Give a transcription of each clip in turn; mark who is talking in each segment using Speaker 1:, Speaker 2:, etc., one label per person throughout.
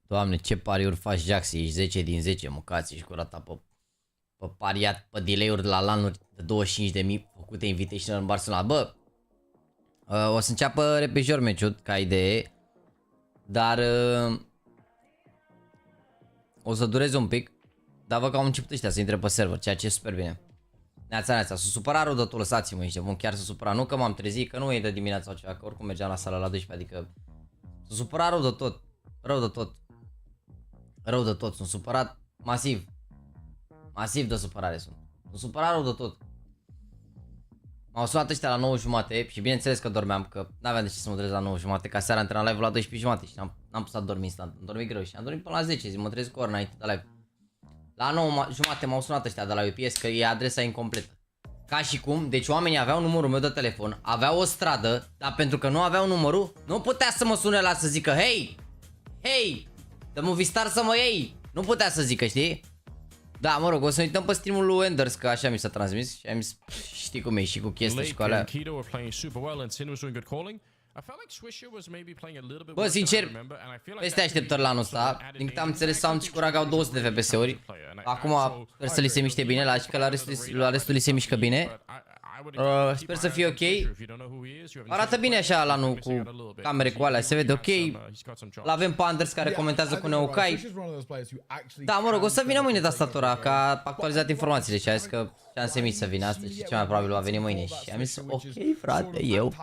Speaker 1: Doamne, ce pariuri faci, Jaxi? Ești 10 din 10, măcați, ești curata pe pariat, pe delay-uri de la LAN-uri de 25.000 făcute invitation în Barcelona. Bă, o să înceapă repejor meciul, ca idee, dar o să dureze un pic, dar văd că au început ăștia să intre pe server, ceea ce e super bine. Neața, s-a supărat rău de tot, lăsați-mă niște bun, chiar s-a supărat, nu că m-am trezit, că nu e de dimineața sau ceva, că oricum mergeam la sală la 12, adică s-a supărat rău de tot, rău de tot. Rău de tot, sunt supărat masiv. Masiv de supărare sunt. Sunt supărat rău de tot. M-au sunat ăștia la 9:30 și bineînțeles că dormeam, că n-aveam de ce să mă trezesc la 9:30, ca seara antrenam live la 12:30 și n-am pus să dormi instant, am dormit greu și am dormit până la 10, zi, mă trezesc cu ori înainte de live. La 9:30 m-au sunat ăștia de la UPS că e adresa incompletă. Ca și cum, deci oamenii aveau numărul meu de telefon, aveau o stradă, dar pentru că nu aveau numărul, nu putea să mă sune la să zică hei, hei, dă Movistar să mă iei. Nu putea să zică, știi? Da, mă rog, o să uităm pe streamul lui Enders, că așa mi s-a transmis și am zis, știi cum e și cu chestii și cu alea. Bă, sincer, peste așteptări la anul ăsta. Din câte am înțeles, Sound și Curaga au 200 de FPS-uri. Acum sper să li se miște bine, la restul li se mișcă bine. Sper să fie ok. Arată bine așa la anul cu camere cu alea, se vede ok. L-avem pe Anders care comentează cu Neocai. Da, mă rog, o să vină mâine tastatura, că a actualizat informațiile și a zis că șanse mici să vină astăzi și cel mai probabil va veni mâine. Și am zis, ok, frate, e ok.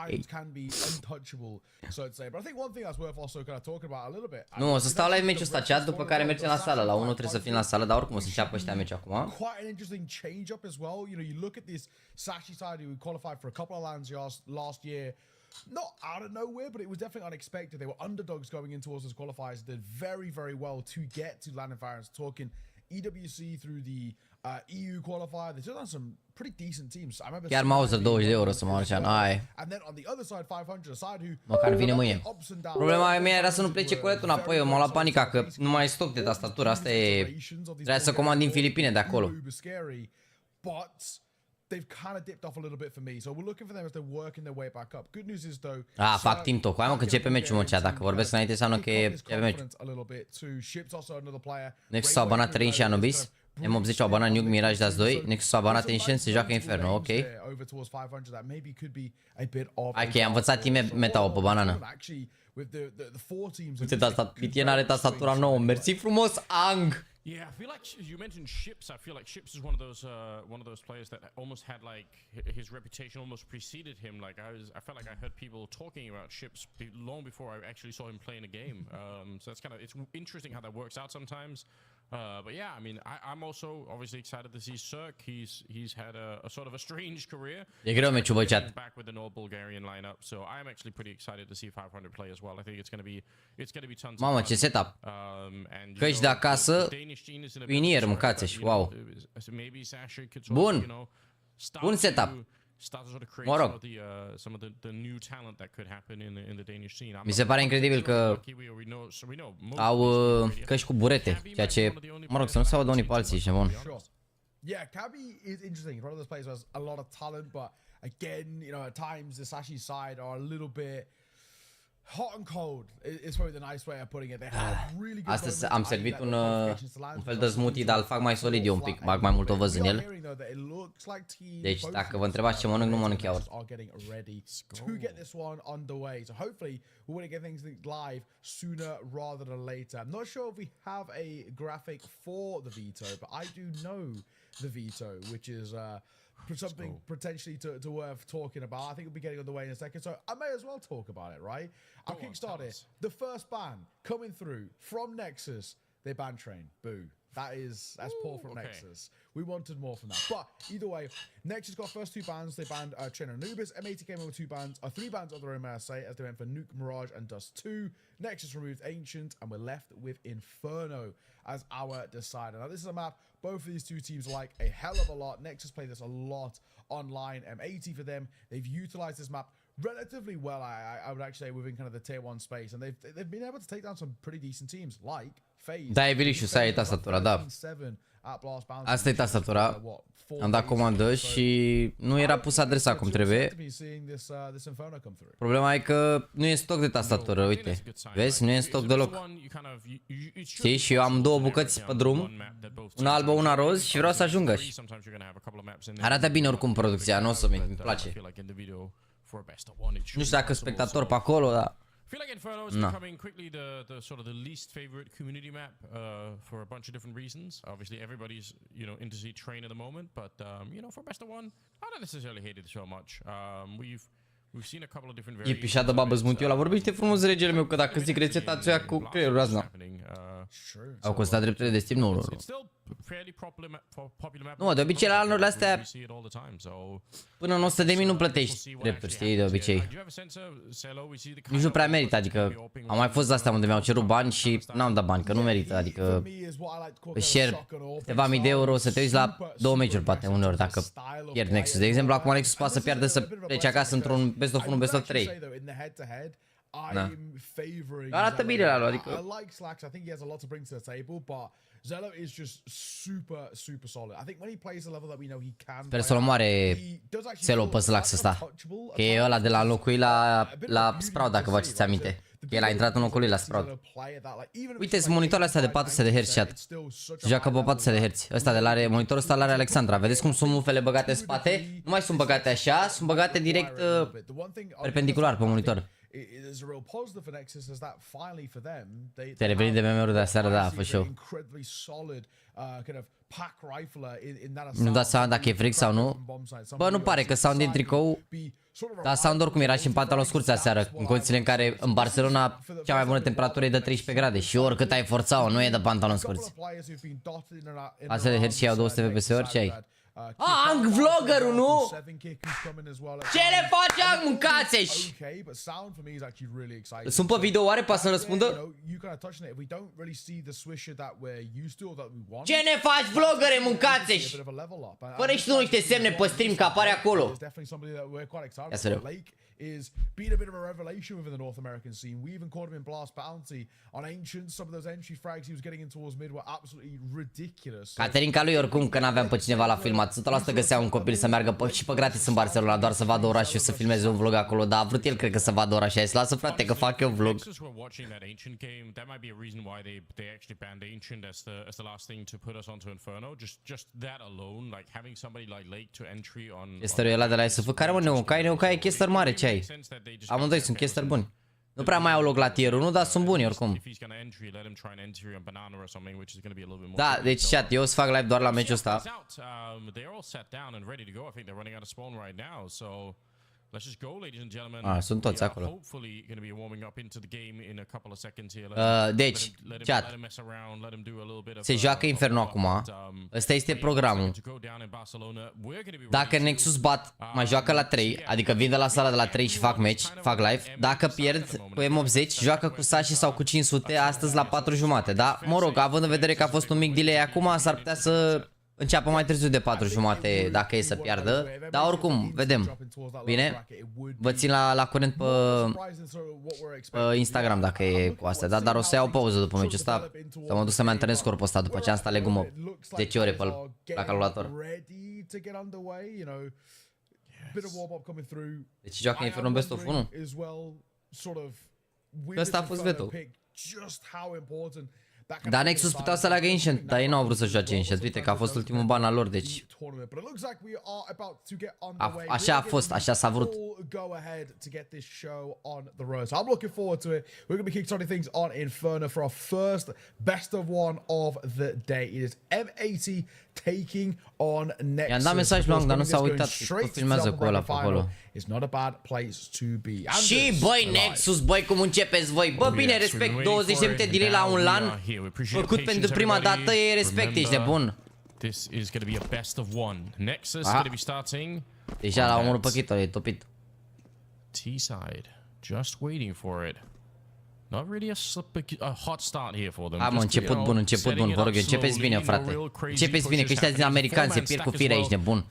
Speaker 1: Nu, o să stau la meciul ăsta chat, după care mergem la sală. La 1 trebuie să fim la sală, dar oricum o să înceapă ăștia meciul acum.
Speaker 2: Who qualified for a couple of lands last year. Not out of nowhere, but it was definitely unexpected. They were underdogs going in towards those qualifiers. Did very, very well to get to LAN Environs. Talking EWC through the EU qualifier. They took on some pretty decent teams. I remember
Speaker 1: chiar Mauser 20 de euro să mă așa, ai.
Speaker 2: And then on the other side 500 aside who
Speaker 1: măcar vine mâine. Problema mea era să nu plece coletul înapoi, m-a luat panica că nu mai e stoc de tastatură, asta e. Trebuie să comand din Filipine de acolo.
Speaker 2: They've kind of dipped off a little bit for me, so we're looking for them as they're working their way back up. Good news is though.
Speaker 1: Fac team talk. Hai mă că începe meciul, mă, cea, dacă vorbesc înainte înseamnă că e meciul. Nexus a banat Train și Anubis. M80 au banat Nuke Mirage Dash 2. Nexus a banat Tension, se joacă Inferno, ok. Hai că i-am învățat team meta-ul pe banană. Uite, BTN are tastatura nouă, mersi frumos, Ang!
Speaker 3: Yeah, I feel like you mentioned Ships. I feel like Ships is one of those players that almost had like his reputation almost preceded him. Like I felt like I heard people talking about Ships long before I actually saw him play in a game. So that's it's interesting how that works out sometimes. But yeah, I mean, I'm also obviously excited to see Cirque. He's had a sort of a strange career.
Speaker 1: E greu meciul, bă, chat.
Speaker 3: Back with an all Bulgarian lineup, so I'm actually pretty excited to see 500 play as well. I think it's gonna be tons.
Speaker 1: Mamă, ce setup. Căști de acasă, Pinier, mâncați-și, wow. Bun. Bun setup. Mă rog. Mi se pare incredibil că au căști cu burete, ceea ce, mă rog, să nu se audă unii pe alții, ești nebun.
Speaker 2: Yeah, Cabby is interesting. He's one of those players who has a lot of talent, but again, you know, at times the Sashi side are a little bit hot and cold. It's probably the nice way of putting it. They have really good.
Speaker 1: Astăzi am servit un fel de smoothie, dar îl fac mai solid eu un pic, bag mai mult ovăz în el. Deci dacă vă întrebați ce mănânc, nu mănânc iaurt.
Speaker 2: To get this one underway, so hopefully we want to get things live sooner rather than later. I'm not sure if we have a graphic for the veto, but I do know the veto, which is something potentially to worth talking about. I think we'll be getting on the way in a second, so I may as well talk about it, right? I'll kickstart it. The first ban coming through from Nexus, they ban Train. Boo. That's poor from Nexus. We wanted more from that. But either way, Nexus got first two bans. They banned Train Anubis. M80 came in with three bans of their own, may I say, as they went for Nuke, Mirage, and Dust 2. Nexus removed Ancient, and we're left with Inferno as our decider. Now, this is a map both of these two teams like a hell of a lot. Nexus play this a lot online. M80 for them. They've utilized this map relatively well, I would actually say, within kind of the tier 1 space, and they've been able to take down some pretty decent teams like FaZe.
Speaker 1: Da, e Vilișu, să ai tastatura, da. Asta e tastatura. Am dat comandă și nu era pus adresa cum trebuie. Problema e că nu e stoc de tastatură, uite. Vezi? Nu e în stoc deloc. Știi? Și eu am două bucăți pe drum, una albă, una roz și vreau să ajungă. Arată bine oricum producția, nu o să îmi place. Nu știu dacă spectator pe acolo, dar...
Speaker 3: I feel like Inferno is becoming quickly the sort of the least favorite community map for a bunch of different reasons. Obviously, everybody's into Z Train at the moment, but for best of one, I don't necessarily hate it so much. We've seen a couple of different variations.
Speaker 1: E pișat de babă Zmuntiola, vorbește frumos, regele meu, că dacă zic rețeta ți-o ia cu creierul razna. Au costat drepturile de Steam? Nu. Nu, de obicei la anurile astea până în 100.000 nu plătești drepturi, știi, de obicei. Nici nu prea merită, adică am mai fost astea unde mi-au cerut bani și n-am dat bani, că nu merită, adică pe share câteva mii de euro să te uiți la 2 meciuri poate uneori dacă pierd Nexus. De exemplu, acum Nexus poate să pierdă să plece acasă într-un best of 1, best of 3. Da. Arată bine la lui, adică...
Speaker 2: Zelo is just super solid. I think when he plays a level that we know he can.
Speaker 1: Sper să-l omoare Zelo pe Slax ăsta. Că e ăla de la locul la Sprout, dacă vă aduceți aminte. El a intrat în locul lui la Sprout. Uite, sunt monitoarele astea de 400 de Hz, chat. Se joacă pe 400 de Hz. Ăsta de la are, monitorul ăsta l-are Alexandra. Vedeți cum sunt mufele băgate în spate? Nu mai sunt băgate așa, sunt băgate direct perpendicular pe monitor. Te reveni de meme-uri de aseară, da, fă show. Nu dați seama dacă e fric sau nu? Bă, nu pare că sound din tricou, dar sound oricum era și în pantalon scurți aseară, în condițiile în care în Barcelona cea mai bună temperatură e de 13 grade și oricât ai forța-o, nu e de pantalon scurți. Asta de Hz și iau 200 FPS-uri, ce ai? Ang vloggerul, nu? Ce le face Ang, mâncați-și? Sunt pe video, oare poate să-mi răspundă? Ce ne faci, vloggere, mâncați-și? Fără și tu niște semne pe stream, că apare acolo. Ia să rău.
Speaker 2: Is been a bit of a revelation within the North American scene. We even caught him in Blast Bounty on Ancient. Some of those entry frags he was getting in towards mid were absolutely ridiculous.
Speaker 1: Caterinca lui oricum că n-aveam pe cineva la filmat. 100% găsea un copil să meargă și pe gratis în Barcelona, doar să vadă orașul și să filmeze un vlog acolo. Dar a vrut el, cred că, să vadă orașul. Hai să lasă, frate, că fac eu vlog. Chesterul ăla de la SF. Care mă, Neokai? Neokai e chester mare, ce ai? Amândoi sunt chester buni. Nu prea mai au loc la tierul, nu, dar sunt buni oricum. Da, deci chat, eu o să fac live doar la meciul ăsta.
Speaker 3: Let's just go, ladies and gentlemen.
Speaker 1: Sunt toți acolo.
Speaker 3: Hopefully going to be warming up into the game in a couple of seconds here.
Speaker 1: Deci, chat, se joacă Inferno acum. Ăsta este programul. Dacă Nexus bat, mai joacă la 3, adică vin de la sala de la 3 și fac match, fac live. Dacă pierd cu M80, joacă cu Sashi sau cu 500 astăzi la 4:30. Da? Mă rog, având în vedere că a fost un mic delay acum, s-ar putea să înceapă mai târziu de 4:30 dacă e să piardă. Să oricum, vedem. Bine? Vă țin la curent pe Instagram dacă e cu astea, da? Dar o să iau o pauză după meciul ăsta. Să mă duc să-mi antrenez corpul ăsta. După ce am stat legumă 10 ore la calculator. Deci joacă Inferno Best of 1. Ăsta a fost veto. Dar Nexus puteau să leagă Ancient, dar ei nu au vrut să joace Ancient. Uite că a fost ultimul ban al lor, deci așa a fost, așa s-a vrut.
Speaker 2: I'm looking forward to it. We're going to be kickstarting things on Inferno for our first best of one of the day. It is M80 taking on Nexus.
Speaker 1: I-am dat mesaj long, dar nu s-a uitat. Tot filmează cu ăla pe acolo.
Speaker 2: It's not a bad place to be.
Speaker 1: Și băi, Nexus, băi, cum începeți voi? Bă, bine, respect, 20 minute delay la un LAN făcut pentru prima dată, e respect, ești nebun.
Speaker 3: This is going to be a best of one. Nexus going to be starting.
Speaker 1: Deja l-a omorât pe Kito, e topit.
Speaker 3: T-side, just waiting for it. Not really a hot start here for them.
Speaker 1: Am început bun, vă rog eu, începeți bine, frate. Începeți bine, că ăștia din americani se pierd cu firea aici, nebun.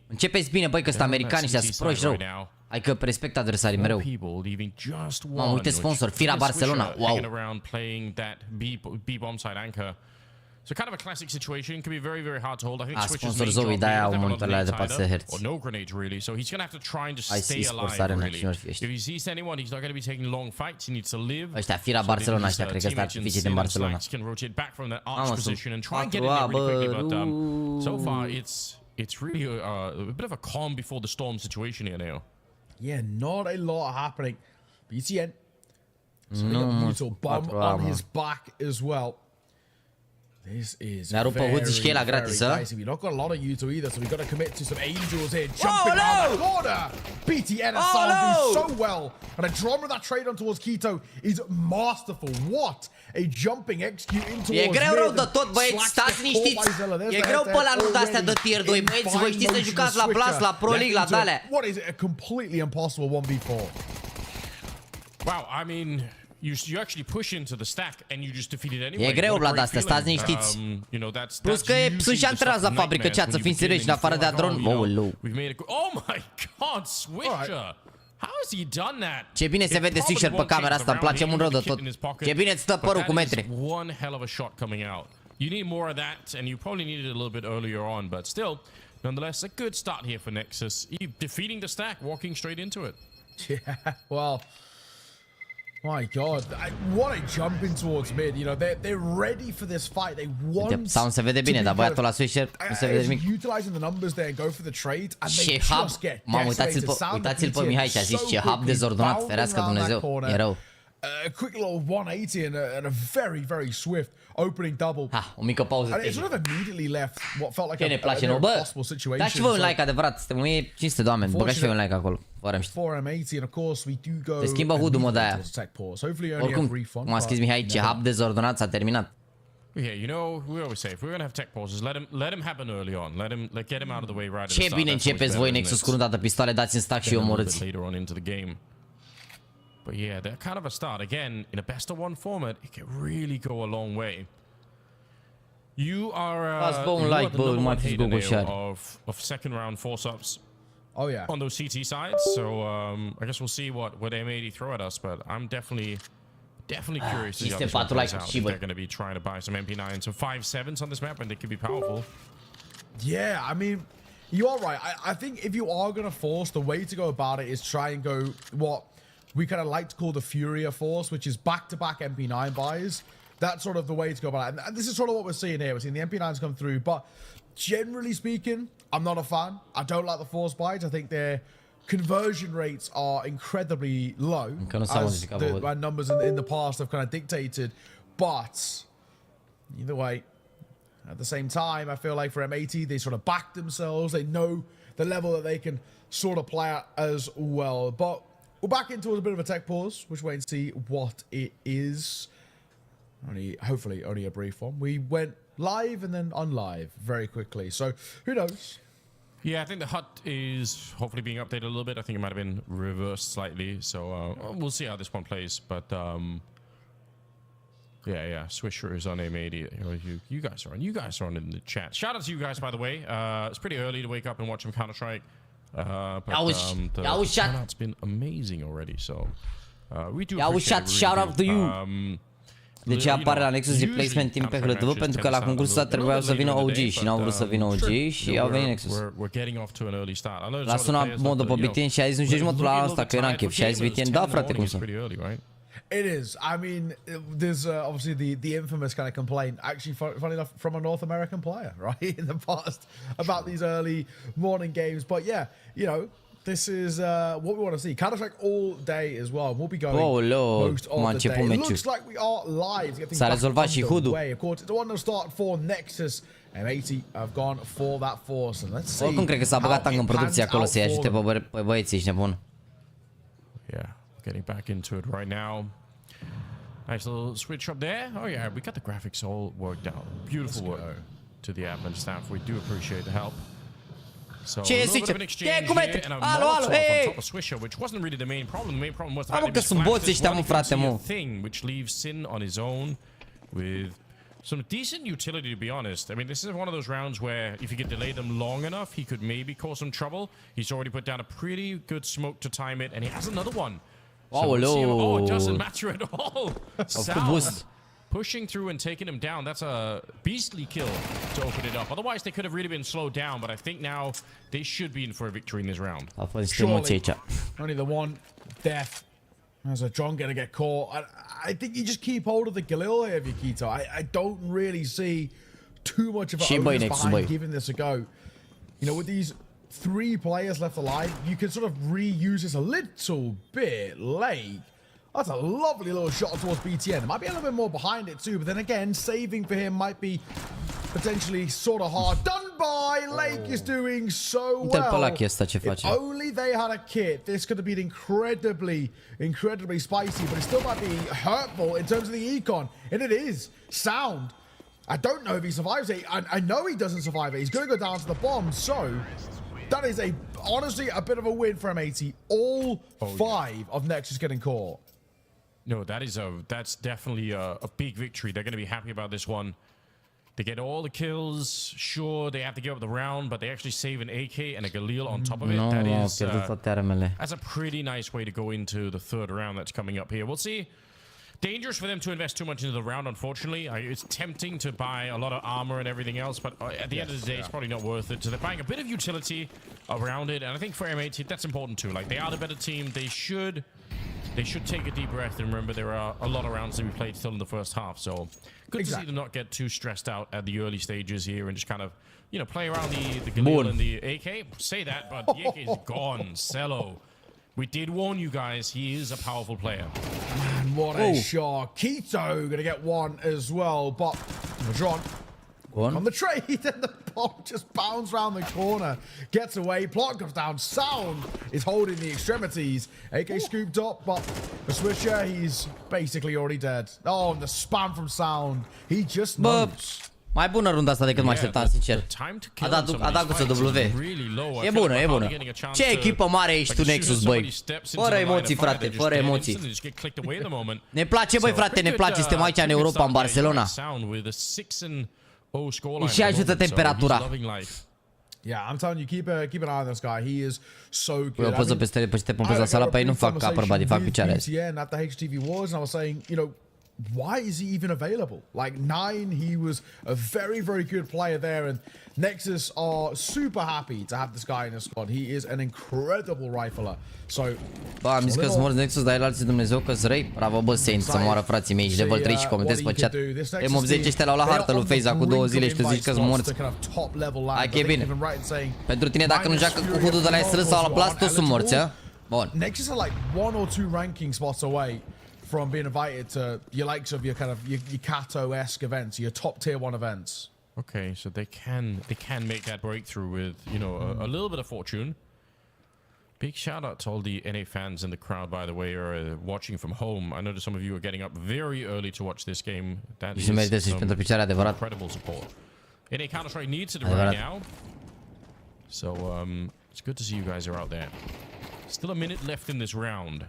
Speaker 1: Începeți bine, băi, că sunt americani ăștia, sunt proști rău. Hai că respect adversarii mereu. Mamă, uite sponsor, Fira Barcelona, wow.
Speaker 3: So kind of a classic situation, can be very, very hard to hold. I think Switch is
Speaker 1: sponsor Zoe, de-aia au monitoarele de 4 Hz.
Speaker 3: Or no grenades really, so he's going to have to try and just stay alive really. If he sees anyone, he's not going to be taking long fights, he needs to live.
Speaker 1: Ăștia, Fira Barcelona, ăștia, cred că ăsta artificii din Barcelona.
Speaker 3: Can rotate back from that arch position and try and get in there really quickly, but so far it's really a bit of a calm before the storm situation here now.
Speaker 2: Yeah, not a lot happening. BTN, setting up Muto, bomb on his back as well. This is very dicey. We've not got a lot of Yuto either, so we've got to commit to some angels here. Jumping on the corner! BTN and Sal do so well. And a drama of that trade on towards Keto is masterful. What? A jumping execute into towards
Speaker 1: E greu rău de tot, băieți, stați liniștiți. E greu pe la nu de-astea de tier 2, băieți, voi știți să jucați la Blast, la Pro League, la de-alea.
Speaker 2: What is it? A completely impossible 1v4.
Speaker 3: Wow, I mean... You actually push into the stack and you just defeat it anyway.
Speaker 1: E greu la de-astea, stați liniștiți. Plus că sunt și antrenați la fabrică, ceat, să fim serioși, în afară de Adron. Oh my
Speaker 3: god, Switcher! How has he done that?
Speaker 1: Ce bine se vede Switcher pe camera asta, îmi place mult rău de tot. Ce bine îți stă părul cu metre.
Speaker 3: One hell of a shot coming out. You need more of that and you probably needed it a little bit earlier on, but still, nonetheless, a good start here for Nexus. Defeating the stack, walking straight into it.
Speaker 2: Yeah, well... My God, what a jump in towards mid. You know, they're ready for this fight. They want
Speaker 1: sound se vede bine, dar băiatul la Switcher nu se vede nimic.
Speaker 2: Utilizing the numbers there and go for the trade and they just get
Speaker 1: uitați-l pe Mihai ce a zis, ce hub dezordonat, ferească Dumnezeu, e rău.
Speaker 2: A quick little 180 and a very, very swift opening double.
Speaker 1: Ha, o mică pauză
Speaker 2: and it sort of immediately left what felt like
Speaker 1: a possible situation. Dați-și voi un like adevărat, suntem 1500 de oameni, băgați și voi un like acolo. Se schimbă HUD-ul mă de-aia. Oricum, cum a scris Mihai, ce hub dezordonat, s-a terminat.
Speaker 3: Yeah, you know, we always say if we're gonna have tech pauses, let him happen early on. Get him out of the way right at the start.
Speaker 1: Ce bine începeți voi, Nexus, cu dată pistoale, dați în stack și omorâți.
Speaker 3: Later on into the game. But yeah, they're kind of a start. Again, in a best of one format, it can really go a long way. You are the number one hater of second round force-ups.
Speaker 2: Oh yeah.
Speaker 3: On those CT sides, so I guess we'll see what M80 throw at us, but I'm definitely curious to see how this one plays out. They're going to be trying to buy some MP9 and some 5.7s on this map, and they could be powerful.
Speaker 2: Yeah, I mean, you are right. I think if you are going to force, the way to go about it is try and go what we kind of like to call the Furia Force, which is back-to-back MP9 buys. That's sort of the way to go about it. And this is sort of what we're seeing here. We're seeing the MP9s come through, but generally speaking, I'm not a fan. I don't like the force buys. I think their conversion rates are incredibly low, as the numbers in the past have kind of dictated. But either way, At the same time, I feel like for M80, they sort of back themselves. They know the level that they can sort of play at as well. But we're back into a bit of a tech pause. We'll wait and see what it is. Hopefully only a brief one. We went live and then unlive very quickly. So who knows?
Speaker 3: Yeah, I think the HUD is hopefully being updated a little bit. I think it might have been reversed slightly. So we'll see how this one plays. But yeah. Swisher is on M80. You guys are on. You guys are on in the chat. Shout out to you guys, by the way. It's pretty early to wake up and watch some Counter-Strike. But the shout-out's been amazing already. So we do appreciate it.
Speaker 1: Shout out to you. De ce apare la Nexus replacement team pe HLTV? Pentru că la concursul ăsta trebuiau să vină OG și n-au vrut să vină OG și au venit Nexus. L-a sunat mod după BTN și a zis nu joci modul ăla ăsta că era în chef și a zis BTN da frate cum să.
Speaker 2: It is. I mean, there's obviously the infamous kind of complaint, actually, funny enough, from a North American player, right, in the past about these early morning games. But yeah, you know, this is what we want to see. Counter-Strike all day as well. We'll be going most of the day. It looks like we are live to get things back underway. Of course, it's the one to start for Nexus. M80 have gone for that force, and let's see.
Speaker 1: Oricum cred că s-a băgat Tang în producție acolo să-i ajute pe băieții, ești nebun.
Speaker 3: Yeah. Getting back into it right now. Nice little switch up there. Oh yeah, we got the graphics all worked out. Beautiful work to the admin staff. We do appreciate the help. So a little bit of an exchange here and a Molotov on top of Swisher, which wasn't really the main problem. The main problem was the fact that he splashed this thing, which leaves Sin on his own with some decent utility, to be honest. I mean, this is one of those rounds where if you could delay them long enough, he could maybe cause some trouble. He's already put down a pretty good smoke to time it, and he has another one. So oh, it doesn't matter at all. Sound pushing through and taking him down. That's a beastly kill to open it up. Otherwise, they could have really been slowed down. But I think now they should be in for a victory in this round.
Speaker 2: Surely, only the one death. As a John gonna get caught. I think you just keep hold of the Galil here, Vikito. I don't really see too much of an onus behind giving this a go. You know, with these 3 players left alive, you can sort of reuse this a little bit late. That's a lovely little shot towards BTN. It might be a little bit more behind it too, but then again, saving for him might be potentially sort of hard done by. Lake is doing so well. If only they had a kit, this could have been incredibly spicy, but it still might be hurtful in terms of the econ. And it is. Sound. I don't know if he survives it. I know he doesn't survive it. He's going to go down to the bomb, so that is honestly a bit of a win for M80. All 5 of Nexus getting caught.
Speaker 3: No, that's definitely a big victory. They're going to be happy about this one. They get all the kills. Sure, they have to give up the round, but they actually save an AK and a Galil on top of it. That's a pretty nice way to go into the 3rd round that's coming up here. We'll see. Dangerous for them to invest too much into the round, unfortunately. It's tempting to buy a lot of armor and everything else, but at the end of the day, it's probably not worth it. So they're buying a bit of utility around it, and I think for M80, that's important too. Like, they are the better team. They should take a deep breath and remember there are a lot of rounds that we played still in the first half. So good to see them not get too stressed out at the early stages here and just kind of, you know, play around the Galil and the AK. Say that, but the AK is gone. Cello. We did warn you guys, he is a powerful player.
Speaker 2: Man, what a shot. Keto gonna get one as well, but John on the trade, and the bomb just bounds around the corner, gets away, plot comes down, Sound is holding the extremities, AK scooped up, but the Swisher, he's basically already dead. Oh, and the spam from Sound, he just knows.
Speaker 1: Mai bună runda asta decât mă așteptam, sincer. A dat cu SW. E bună, e bună. Ce echipă mare ești tu, Nexus, băi. Fără emoții, frate, fără emoții. Ne place, băi, frate, ne place. Suntem aici în Europa, în Barcelona. Și ajută temperatura.
Speaker 2: Yeah, I'm telling you, keep an eye on this guy. He is so good.
Speaker 1: Eu poză peste la sala pe ei, nu fac ca bărbații, fac picioare azi.
Speaker 2: At the HTV Wars, and I was saying, you know, why is he even available? Like 9, he was a very good player there, and Nexus are super happy to have this guy in the squad. He is an incredible rifler. So,
Speaker 1: bă, am zis că sunt morți Nexus, dar el alții Dumnezeu că-s răi. Bravo, bă, Saint, să moară frații mei. Și level 3 și comentez pe chat. M80 ăștia l-au la hartă lui FaZe acum 2 zile și tu zici că-s morți. Hai că e bine. Pentru tine, dacă nu joacă cu hudul de la SR sau la Blast, toți sunt morți, a? Bun.
Speaker 2: Nexus are like 1 or 2 ranking spots away from being invited to your likes of your kind of your Kato-esque events, your top tier 1 events.
Speaker 3: Okay, so they can make that breakthrough with, you know, a little bit of fortune. Big shout out to all the NA fans in the crowd, by the way, who are watching from home. I know that some of you are getting up very early to watch this game. That is some incredible support. NA Counter-Strike needs it right now. So it's good to see you guys are out there. Still a minute left in this round.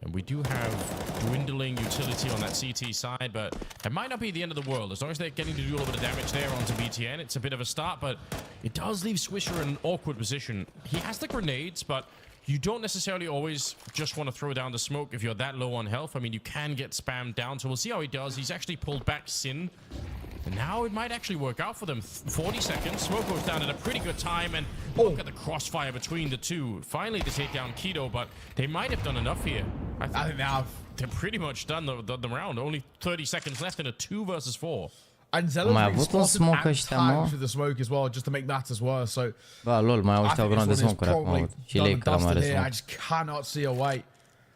Speaker 3: And we do have dwindling utility on that CT side, but it might not be the end of the world. As long as they're getting to do a little bit of damage there onto BTN, it's a bit of a start, but it does leave Swisher in an awkward position. He has the grenades, but you don't necessarily always just want to throw down the smoke if you're that low on health. I mean, you can get spammed down, so we'll see how he does. He's actually pulled back Sin. And now it might actually work out for them. 40 seconds. Smoke goes down at a pretty good time. And look at the crossfire between the two. Finally, they take down Keto, but they might have done enough here. I think now they're pretty much done the round. Only 30 seconds left in a 2 versus 4.
Speaker 2: And Zelo's been spotted at times with the smoke as well, just to make matters worse. So, I think this one is probably done and dusted here. I just cannot see a way.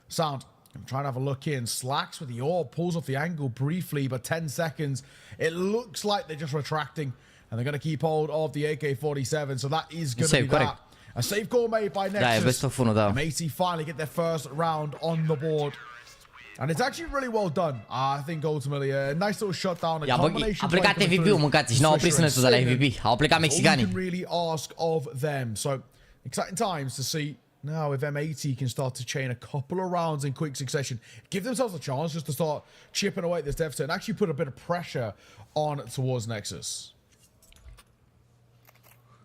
Speaker 2: Sound. I'm trying to have a look in. Slacks with the orb, pulls off the angle briefly, but 10 seconds. It looks like they're just retracting, and they're going to keep hold of the AK-47, so that is going to be that. A safe call made by Nexus. M80 finally get their first round on the board. And it's actually really well done. I think ultimately a nice little shutdown. A combination play coming through. All you can really ask of them. So exciting times to see. Now, if M80 can start to chain a couple of rounds in quick succession, give themselves a chance just to start chipping away at this deficit and actually put a bit of pressure on towards Nexus.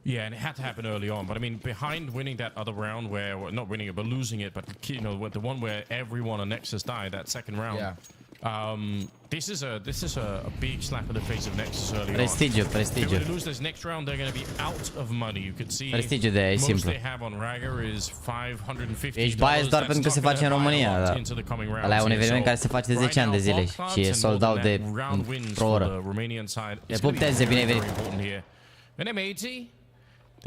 Speaker 3: Yeah, and it had to happen early on. But I mean, behind winning that other round where, well, not winning it, but losing it, but you know, the one where everyone on Nexus died, that second round. Yeah. This is a big slap in the face of Nexus early on. If they were to lose this next round, they're going to be out of money. You could see most they have on Ragger is $550.
Speaker 1: Ești biased doar pentru că se face în România, dar ăla e un eveniment care se face de 10 ani de zile și e sold out de într-o oră. E pupteze, bine ai venit.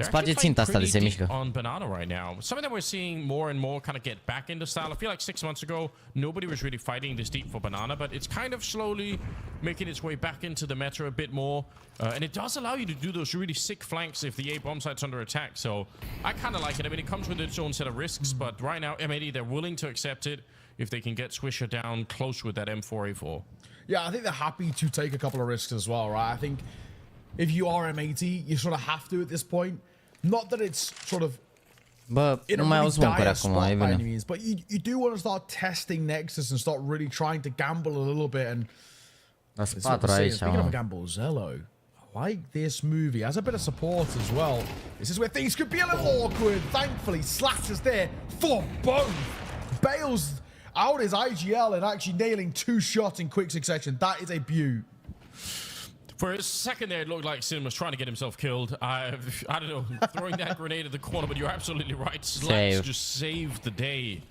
Speaker 1: Sparge ținta asta de se mișcă.
Speaker 3: On Banana right now. Something that we're seeing more and more kind of get back into style. I feel like 6 months ago, nobody was really fighting this deep for Banana, but it's kind of slowly making its way back into the meta a bit more. And it does allow you to do those really sick flanks if the A bomb site's under attack. So I kind of like it. I mean, it comes with its own set of risks, but right now, M80, they're willing to accept it if they can get Swisher down close with that M4A4.
Speaker 2: Yeah, I think they're happy to take a couple of risks as well, right? I think if you are M80, you sort of have to at this point. Not that it's sort of in a really dire spot by any means, but you do want to start testing Nexus and start really trying to gamble a little bit. And speaking of a gamble, Zelo, I like this movie. Has a bit of support as well. This is where things could be a little awkward. Thankfully, Slacks is there for both. Bails out his IGL and actually nailing 2 shots in quick succession. That is a beaut.
Speaker 3: For a second there, it looked like Sin was trying to get himself killed. I don't know, throwing that grenade at the corner, but you're absolutely right. Slacks just saved the day.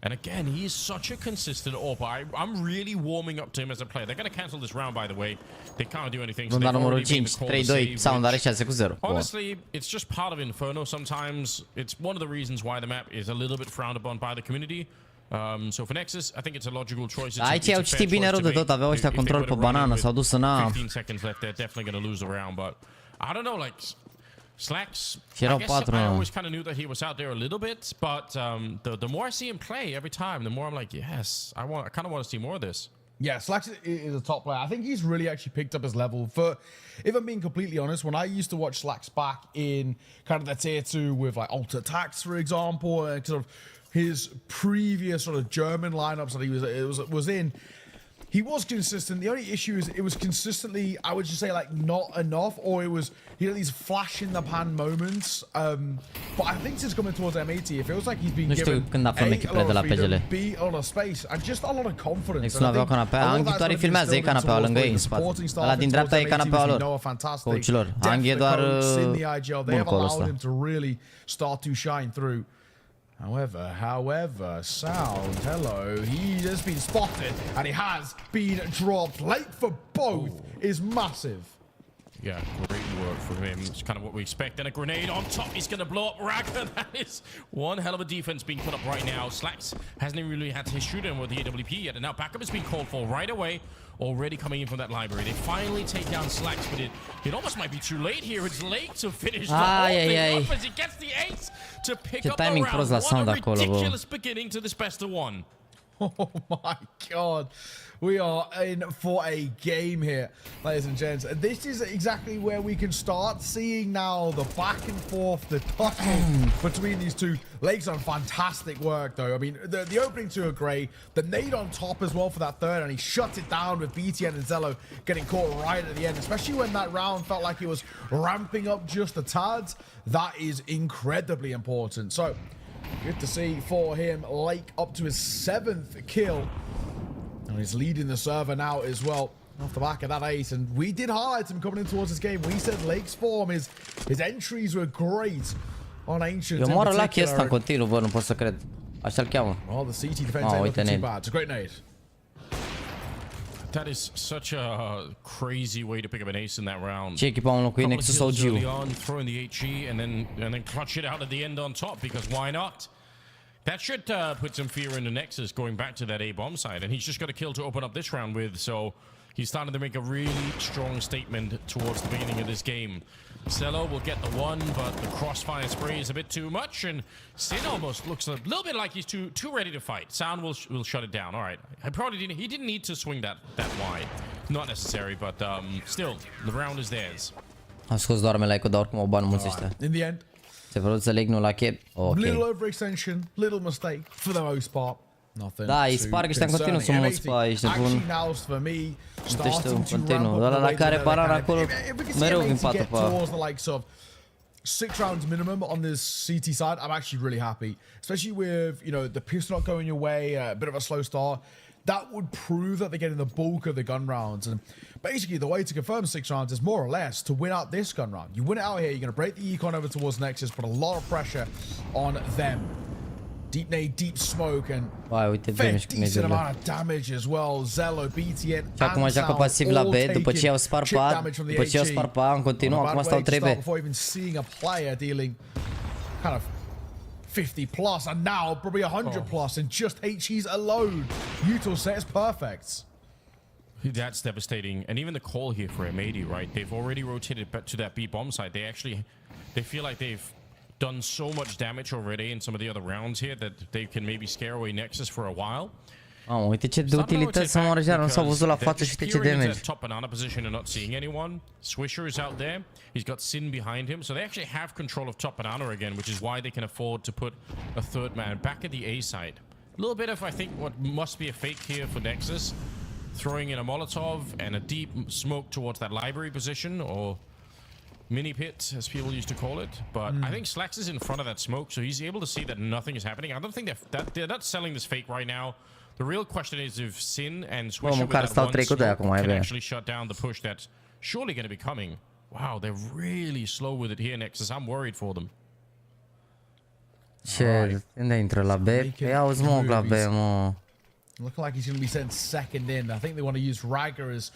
Speaker 3: And again, he is such a consistent AWP. I'm really warming up to him as a player. They're going to cancel this round, by the way. They can't do anything. So
Speaker 1: numărul 5, 3-2, Sound are 6-0.
Speaker 3: Honestly, it's just part of Inferno. Sometimes it's one of the reasons why the map is a little bit frowned upon by the community. So for Nexus, I think it's a logical choice.
Speaker 1: Aici au citit bine rău de tot, aveau ăștia control pe banană, s-au dus în A.
Speaker 3: 15 seconds left, they're definitely going to lose the round, but I don't know, like Slacks,
Speaker 1: I guess
Speaker 3: I always kind of knew that he was out there a little bit, but the more I see him play every time, the more I'm like, yes, I kind of want to see more of this.
Speaker 2: Yeah, Slacks is a top player. I think he's really actually picked up his level. For, if I'm being completely honest, when I used to watch Slacks back in kind of the tier 2 with like Alt Attacks, for example, and sort of his previous sort of German lineups that he was in, he was consistent. The only issue is it was consistently, I would just say, like not enough, or it was, you know, these flash in the pan moments. But I think since coming towards M80, it feels like he's been given a lot of freedom, B, a lot of space, and just a lot of confidence.
Speaker 1: Nu aveau canapea, Anghi filmează, e canapeaua lângă ei în spate. Ăla din dreapta e canapeaua lor, coachilor. Anghi e doar bun cu ăsta.
Speaker 2: However, Sound, hello, he has been spotted and he has been dropped. Late for both is massive.
Speaker 3: Yeah, great work from him. It's kind of what we expect. And a grenade on top. He's going to blow up Ragnar. That is one hell of a defense being put up right now. Slacks hasn't even really had his shooter with the AWP yet. And now backup is being called for right away. Already coming in from that library. They finally take down Slacks, but it almost might be too late here. It's late to finish the whole thing up as he gets the ace to pick up the round. What a ridiculous beginning to this best of one.
Speaker 2: Oh my god. We are in for a game here, ladies and gents. This is exactly where we can start seeing now the back and forth, the tussle between these two. Lake's done fantastic work, though. I mean, the opening two are great. The nade on top as well for that third, and he shuts it down with BTN and Zello getting caught right at the end, especially when that round felt like it was ramping up just a tad. That is incredibly important. So, good to see for him. Lake up to his 7th kill. And he's leading the server now as well off the back of that ace. And we did highlight him coming in towards this game. We said Lake's form, his entries were great on Ancient.
Speaker 1: Eu mor la ăsta în continuu, bă, nu pot să cred. Așa-l cheamă.
Speaker 2: Well, the CT defense ain't looking too bad. It's a great nade.
Speaker 3: That is such a crazy way to pick up an ace in that round.
Speaker 1: Ce echipă am locuit Nexus OG.
Speaker 3: Throwing the HE and then clutch it out at the end on top, because why not? That should put some fear into Nexus going back to that A bomb side, and he's just got a kill to open up this round with, so he's starting to make a really strong statement towards the beginning of this game. Cello will get the one, but the crossfire spray is a bit too much, and Sin almost looks a little bit like he's too ready to fight. Sound will shut it down. All right, he didn't need to swing that wide, not necessary, but still the round is theirs.
Speaker 1: Am scos doar like-ul, dar oricum o ban mulți ăștia.
Speaker 2: In the end,
Speaker 1: se vreau să leg nu la chet. Okay.
Speaker 2: Little overextension, little mistake for the most part. Nothing.
Speaker 1: Da, îi sparg ăștia în continuu sunt mulți pe aici, nebun. Putește un continuu. Ăla la care paran acolo, mereu vin patru pe ăla.
Speaker 2: 6 rounds minimum on this CT side, I'm actually really happy. Especially with, you know, the pistol not going your way, a bit of a slow start. That would prove that they're getting the bulk of the gun rounds. And basically, the way to confirm 6 rounds is more or less to win out this gun round. You win it out here, you're going to break the econ over towards Nexus, put a lot of pressure on them. Deep nade, deep smoke, and fair decent amount of damage as well. Zello, BTN,
Speaker 1: și acum joacă pasiv la B, după ce i-au spart pe A, după ce i-au spart pe A, în continuu, acum stau 3B.
Speaker 2: Before even seeing a player dealing kind of 50 plus, and now probably 100 plus in just HEs alone. Util set is perfect.
Speaker 3: That's devastating. And even the call here for M80, right? They've already rotated back to that B bomb side. They feel like they've done so much damage already in some of the other rounds here that they can maybe scare away Nexus for a while.
Speaker 1: Mamă, uite ce de utilități să moară iar, nu s-au văzut la față și uite ce damage.
Speaker 3: Top banana position and not seeing anyone. Swisher is out there. He's got Sin behind him, so they actually have control of top banana again, which is why they can afford to put a third man back at the A side. A little bit of, I think, what must be a fake here for Nexus, throwing in a Molotov and a deep smoke towards that library position, or mini pit, as people used to call it. But I think Slacks is in front of that smoke, so he's able to see that nothing is happening. I don't think they're not selling this fake right now. The real question is if Sin and Swisher with that one smoke can actually shut down the push that's surely going to be coming. Wow, they're really slow with it here, Nexus. I'm worried for them.
Speaker 1: Ce? Unde intră la B? Păi au smoke la B, mă.
Speaker 2: Looking like he's going to be sent second in. I think they want to use Ragger as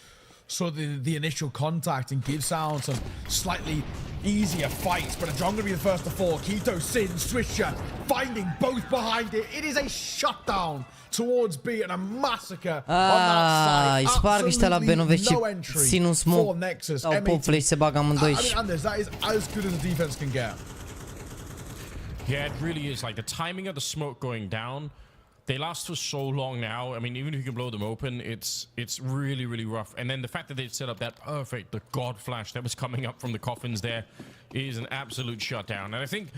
Speaker 2: sort of the initial contact and give Sound some slightly easier fights. But John going to be the first to fall. Keto, Sin, Swisher, finding both behind it. It is a shutdown towards B and a massacre on that side. Absolutely no entry for Nexus. M80. Anders, that is as good as a defense can get.
Speaker 3: Yeah, it really is. Like the timing of the smoke going down, they last for so long now. I mean, even if you can blow them open, it's really, really rough. And then the fact that they've set up that perfect, the God flash that was coming up from the coffins there is an absolute shutdown. And I think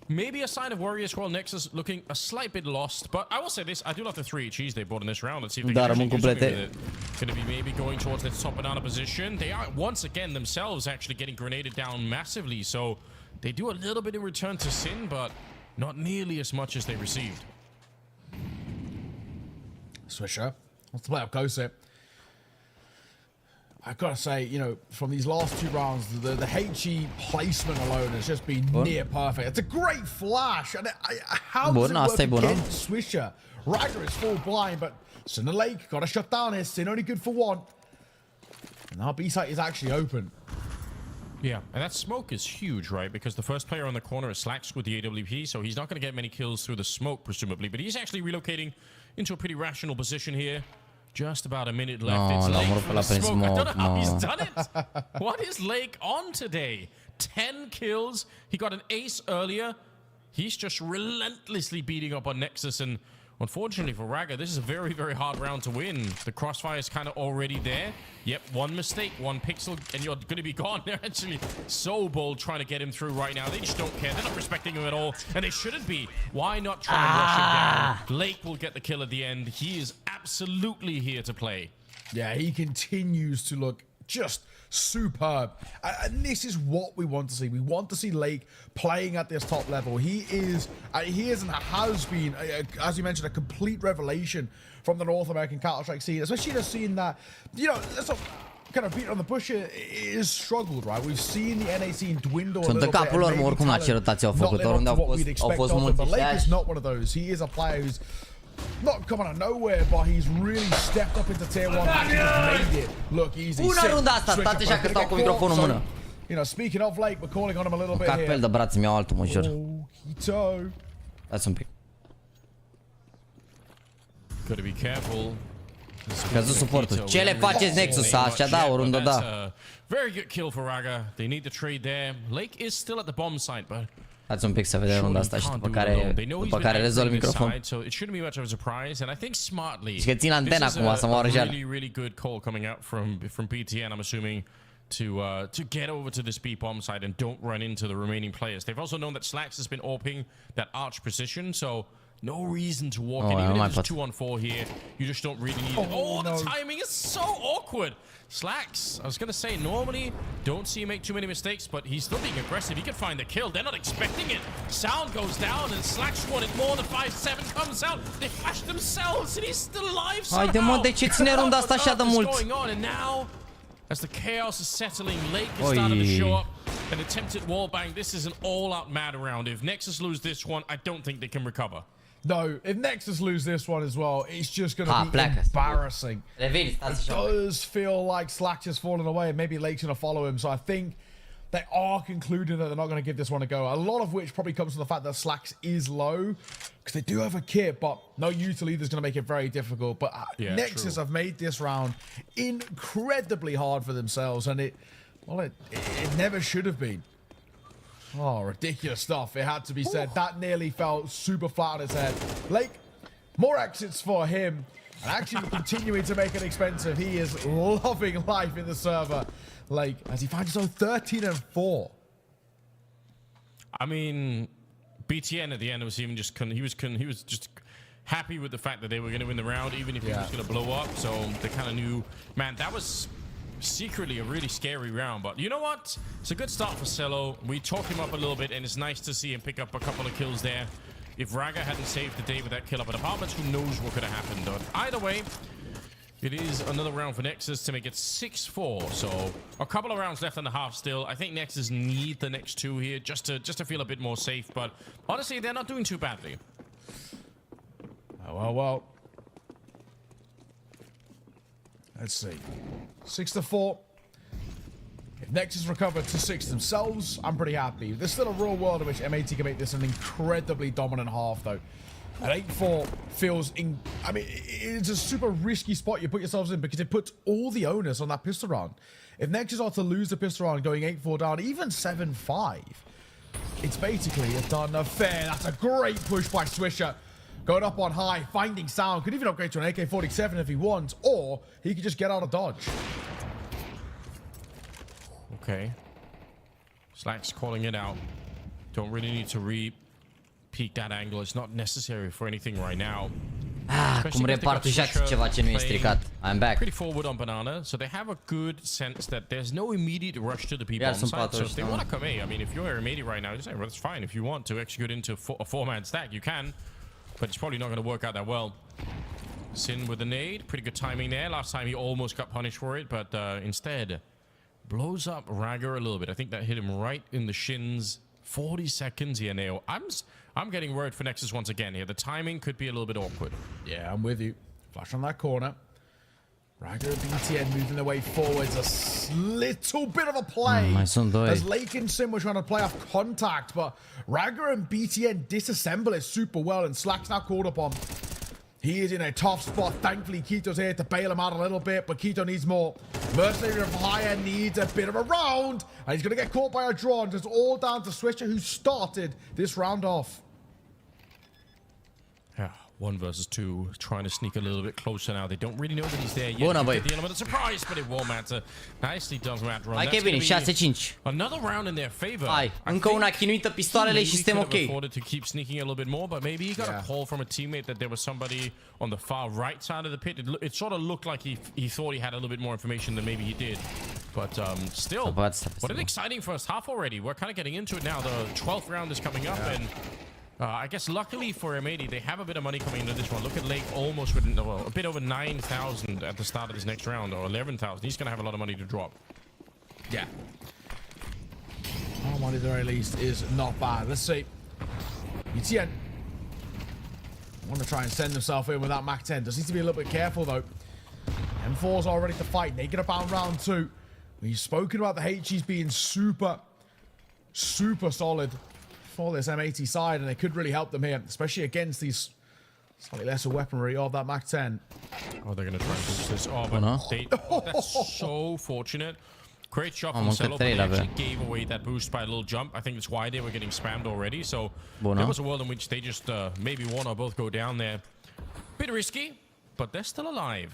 Speaker 3: maybe a sign of worry as well. Nexus looking a slight bit lost. But I will say this, I do love the 3 HEs they bought in this round. Let's see if they can actually do something with it. Going to be maybe going towards that top banana position. They are once again themselves actually getting grenaded down massively. So they do a little bit in return to Sin, but not nearly as much as they received.
Speaker 2: Swisher wants to play up closer. I've got to say, you know, from these last 2 rounds, the HE placement alone has just been near perfect. It's a great flash. And how does it work against Swisher? Ragger is full blind, but Sin and Lake got to shut down here. Sin only good for 1. And now B-site is actually open.
Speaker 3: Yeah, and that smoke is huge, right? Because the first player on the corner is Slacks with the AWP, so he's not going to get many kills through the smoke, presumably. But he's actually relocating into a pretty rational position here. Just about a minute left. It's Lake for the smoke. I don't know how he's done it. What is Lake on today? 10 kills. He got an ace earlier. He's just relentlessly beating up on Nexus, and unfortunately for Raga, this is a very, very hard round to win. The crossfire is kind of already there. Yep, one mistake, one pixel, and you're going to be gone. They're actually so bold trying to get him through right now. They just don't care. They're not respecting him at all, and they shouldn't be. Why not try and rush him down? Lake will get the kill at the end. He is absolutely here to play.
Speaker 2: Yeah, he continues to look just superb, and this is what we want to see. We want to see Lake playing at this top level. He is and has been, as you mentioned, a complete revelation from the North American Counter-Strike scene, especially just seeing that, you know, that's a kind of beat on the push is struggled, right? We've seen the NA scene dwindle a little bit.
Speaker 1: Oricum la ce rotație au făcut, oriunde au fost mulți.
Speaker 2: But Lake is not one of those. He is a player who's not come out of nowhere, but he's really stepped up into tier 1 and just made it look easy.
Speaker 1: Una rundă asta, stați așa că stau cu microfonul în mână.
Speaker 2: You know, speaking of Lake, we're calling on him a little bit here.
Speaker 1: Cac pe el de braț, mi-au altul, mă jur. Dați un pic.
Speaker 3: Gotta be careful.
Speaker 1: Căzut suportul. Ce le faceți Nexus? Așa da, o rundă da.
Speaker 3: Very good kill for Raga. They need the trade there. Lake is still at the bomb site, but
Speaker 1: dați un pic să vedem runda asta și după care rezolv microfonul.
Speaker 3: So it shouldn't be much of a surprise, and I think smartly.
Speaker 1: Și că țin antena acum să mă orăjeală.
Speaker 3: Really good call coming out from BTN, I'm assuming, to get over to this B bomb site and don't run into the remaining players. They've also known that Slacks has been AWPing that arch position, so no reason to walk in. Even if it's 2-on-4 here, you just don't really need it. Oh, the timing is so awkward. Slacks, I was going to say, normally don't see him make too many mistakes, but he's still being aggressive. He could find the kill. They're not expecting it. Sound goes down, and Slacks wanted more. The 5-7 comes out. They flash themselves, and he's still alive somehow.
Speaker 1: Haide mă, de ce ține runda asta așa de mult?
Speaker 3: And now, as the chaos is settling, Lake is starting to show up. An attempted wallbang. This is an all-out mad round. If Nexus lose this one, I don't think they can recover.
Speaker 2: No, if Nexus lose this one as well, it's just going to be embarrassing. It does feel like Slacks has fallen away, and maybe Lake's going to follow him. So I think they are concluding that they're not going to give this one a go. A lot of which probably comes from the fact that Slacks is low, because they do have a kit, but no util either is going to make it very difficult. But Nexus have made this round incredibly hard for themselves, and it never should have been. Oh, ridiculous stuff. It had to be said. That nearly fell super flat on his head. Lake, more exits for him. And actually continuing to make it expensive. He is loving life in the server. Lake, as he finds his own 13-4.
Speaker 3: I mean, BTN at the end was even just he was just happy with the fact that they were going to win the round, even if he was going to blow up. So they kind of knew, man, that was secretly a really scary round. But you know what? It's a good start for Cello. We talked him up a little bit, and it's nice to see him pick up a couple of kills there. If Raga hadn't saved the day with that kill up at apartments, who knows what could have happened. But either way, it is another round for Nexus to make it 6-4. So a couple of rounds left in the half still. I think Nexus need the next two here just to feel a bit more safe. But honestly, they're not doing too badly.
Speaker 2: Well. Let's see. 6-4. If Nexus recover to 6 themselves, I'm pretty happy. There's still a real world in which M80 can make this an incredibly dominant half, though. At 8-4 feels I mean, it's a super risky spot you put yourselves in because it puts all the onus on that pistol round. If Nexus are to lose the pistol round going 8-4 down, even 7-5, it's basically a done affair. That's a great push by Swisher. Going up on high, finding Sound. Could even upgrade to an AK-47 if he wants, or he could just get out of dodge.
Speaker 3: Okay. Slacks calling it out. Don't really need to re-peek that angle. It's not necessary for anything right now.
Speaker 1: Cum repart Jax ceva ce nu e stricat. I'm back.
Speaker 3: Pretty forward on Banana, so they have a good sense that there's no immediate rush to the people on site. So if they want to come in, I mean, if you're M80 right now, just say, well, that's fine. If you want to execute into a four-man stack, you can. But it's probably not going to work out that well. Sin with the nade. Pretty good timing there. Last time he almost got punished for it, but instead blows up Raga a little bit. I think that hit him right in the shins. 40 seconds here, Neo. I'm getting worried for Nexus once again here. The timing could be a little bit awkward.
Speaker 2: Yeah, I'm with you. Flash on that corner. Raga and BTN moving their way forwards. A little bit of a play
Speaker 1: mai sunt doi.
Speaker 2: as Lake and Sim were trying to play off contact, but Raga and BTN disassemble it super well, and Slack's now called upon. He is in a tough spot. Thankfully, Keto's here to bail him out a little bit, but Keto needs more. Mercenary of Higher needs a bit of a round, and he's going to get caught by a drone. It's all down to Swisher, who started this round off.
Speaker 3: Yeah, 1 versus 2, trying to sneak a little bit closer now. They don't really know that he's there yet.
Speaker 1: Bună,
Speaker 3: You
Speaker 1: băi.
Speaker 3: get the element of surprise, but it won't matter. Nicely done from Adron.
Speaker 1: Hai
Speaker 3: That's
Speaker 1: Kevin,
Speaker 3: gonna be
Speaker 1: 6-5.
Speaker 3: another round in their favor.
Speaker 1: Hai, încă una chinuită pistoalele și suntem ok.
Speaker 3: Afforded to keep sneaking a little bit more, but maybe he got a call from a teammate that there was somebody on the far right side of the pit. It sort of looked like he thought he had a little bit more information than maybe he did. But still, what an exciting first half already. We're kind of getting into it now. The 12th round is coming up, and I guess luckily for M80, they have a bit of money coming into this one. Look at Lake almost with, well, a bit over 9,000 at the start of this next round, or 11,000. He's going to have a lot of money to drop.
Speaker 2: Yeah. Our money at the very least is not bad. Let's see. ETN want to try and send himself in with that Mac 10. Does need to be a little bit careful though. M4's all ready to fight. Negative bound round 2. We've spoken about the HEs being super solid for this M80 side, and it could really help them here, especially against these slightly lesser weaponry of that Mac 10.
Speaker 3: Oh, they're going to try and boost this. Oh, but that's so fortunate. Great shot from Cello, but they actually gave away that boost by a little jump. I think that's why they were getting spammed already. So there was a world in which they just maybe one or both go down there. Bit risky, but they're still alive.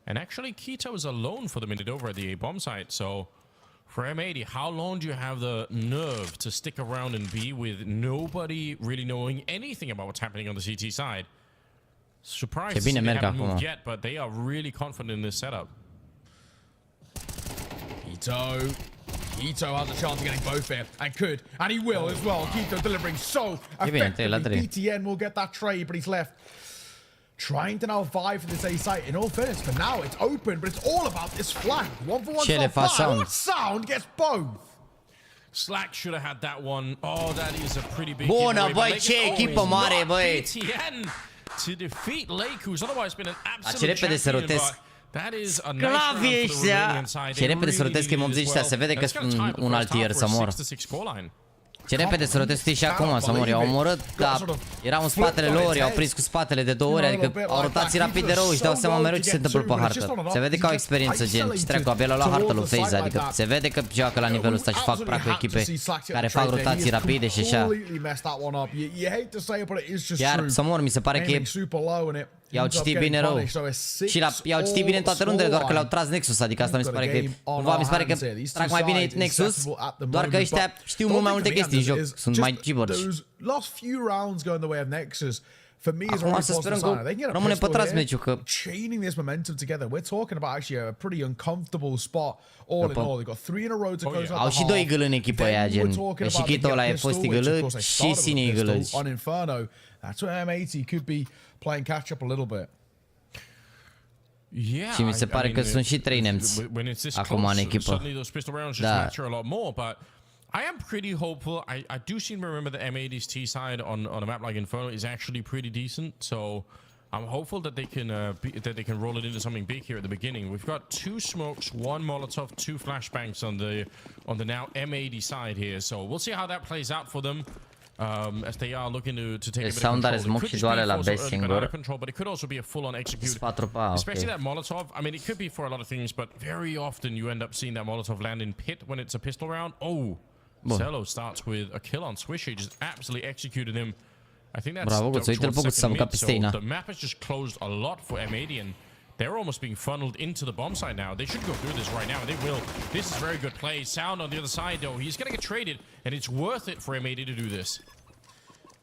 Speaker 3: And actually, Keto is alone for the minute over at the A bomb site. So for M80, how long do you have the nerve to stick around in B with nobody really knowing anything about what's happening on the CT side? Surprised they haven't moved yet, but they are really confident in this setup.
Speaker 2: Keto has a chance of getting both here, and could, and he will as well. Keto delivering so effectively. BTN will get that trade, but he's left trying to now vie for this A site. In all fairness, for now it's open, but it's all about this flank. 1-for-1 flank. Sound gets both.
Speaker 3: Slack should have had that one. Oh, that is a pretty big
Speaker 1: Bună, băi, ce echipă mare, băi.
Speaker 3: BTN to defeat Lake, who's otherwise been an
Speaker 1: Ce
Speaker 3: absolute
Speaker 1: repede se
Speaker 3: champion,
Speaker 1: rotesc.
Speaker 3: that is a nice round for the Romanian side.
Speaker 1: Ce repede se rotesc M80 ăștia, se vede că sunt un alt tier să mor. Ce repede se rotesc și acum să mor. I-au omorât, dar erau în spatele lor, i-au prins cu spatele de 2 ori, adică au rotații rapid de rău și dau seama mereu ce se întâmplă pe hartă. Se vede că au experiență gen și treacă, abia l-au luat hartă lui FaZe, adică se vede că joacă la nivelul ăsta și fac prag cu echipe care fac rotații rapide și așa. Chiar să mor, mi se pare că i-au citit bine rău. Și i-au citit bine în toate rundele, doar că le-au tras Nexus, adică asta mi se pare că cumva mi se pare că trag mai bine Nexus, doar că ăștia știu mult mai multe chestii în joc, sunt mai gibberish. Acum să sperăm că rămâne pătrați meciul, că
Speaker 2: chaining this momentum together, we're talking about actually a pretty uncomfortable spot all in all. They've got 3 in a row to close out.
Speaker 1: Au și 2 eagle în echipă aia, gen. Și Kito ăla e fost eagle și Sine eagle.
Speaker 2: On Inferno, that's where M80 could be playing catch up a little bit.
Speaker 3: Yeah,
Speaker 1: și mi se pare că sunt și 3 nemți acum în echipă. Da.
Speaker 3: I am pretty hopeful. I do seem to remember the M80's T side on a map like Inferno is actually pretty decent. So I'm hopeful that they can roll it into something big here at the beginning. We've got 2 smokes, 1 Molotov, 2 flashbangs on the now M80 side here. So we'll see how that plays out for them. As they are looking to take a bit of control. It could just be a force of control, but it could also be a full-on execute. Especially that Molotov. I mean, it could be for a lot of things, but very often you end up seeing that Molotov land in pit when it's a pistol round. Oh, Cello starts with a kill on Swish. He just absolutely executed him. I think that's towards second mid, so the map has just closed a lot for M80, and they're almost being funneled into the bomb site now. They should go through this right now, and they will. This is very good play. Sound on the other side, though. He's going to get traded, and it's worth it for M80 to do this.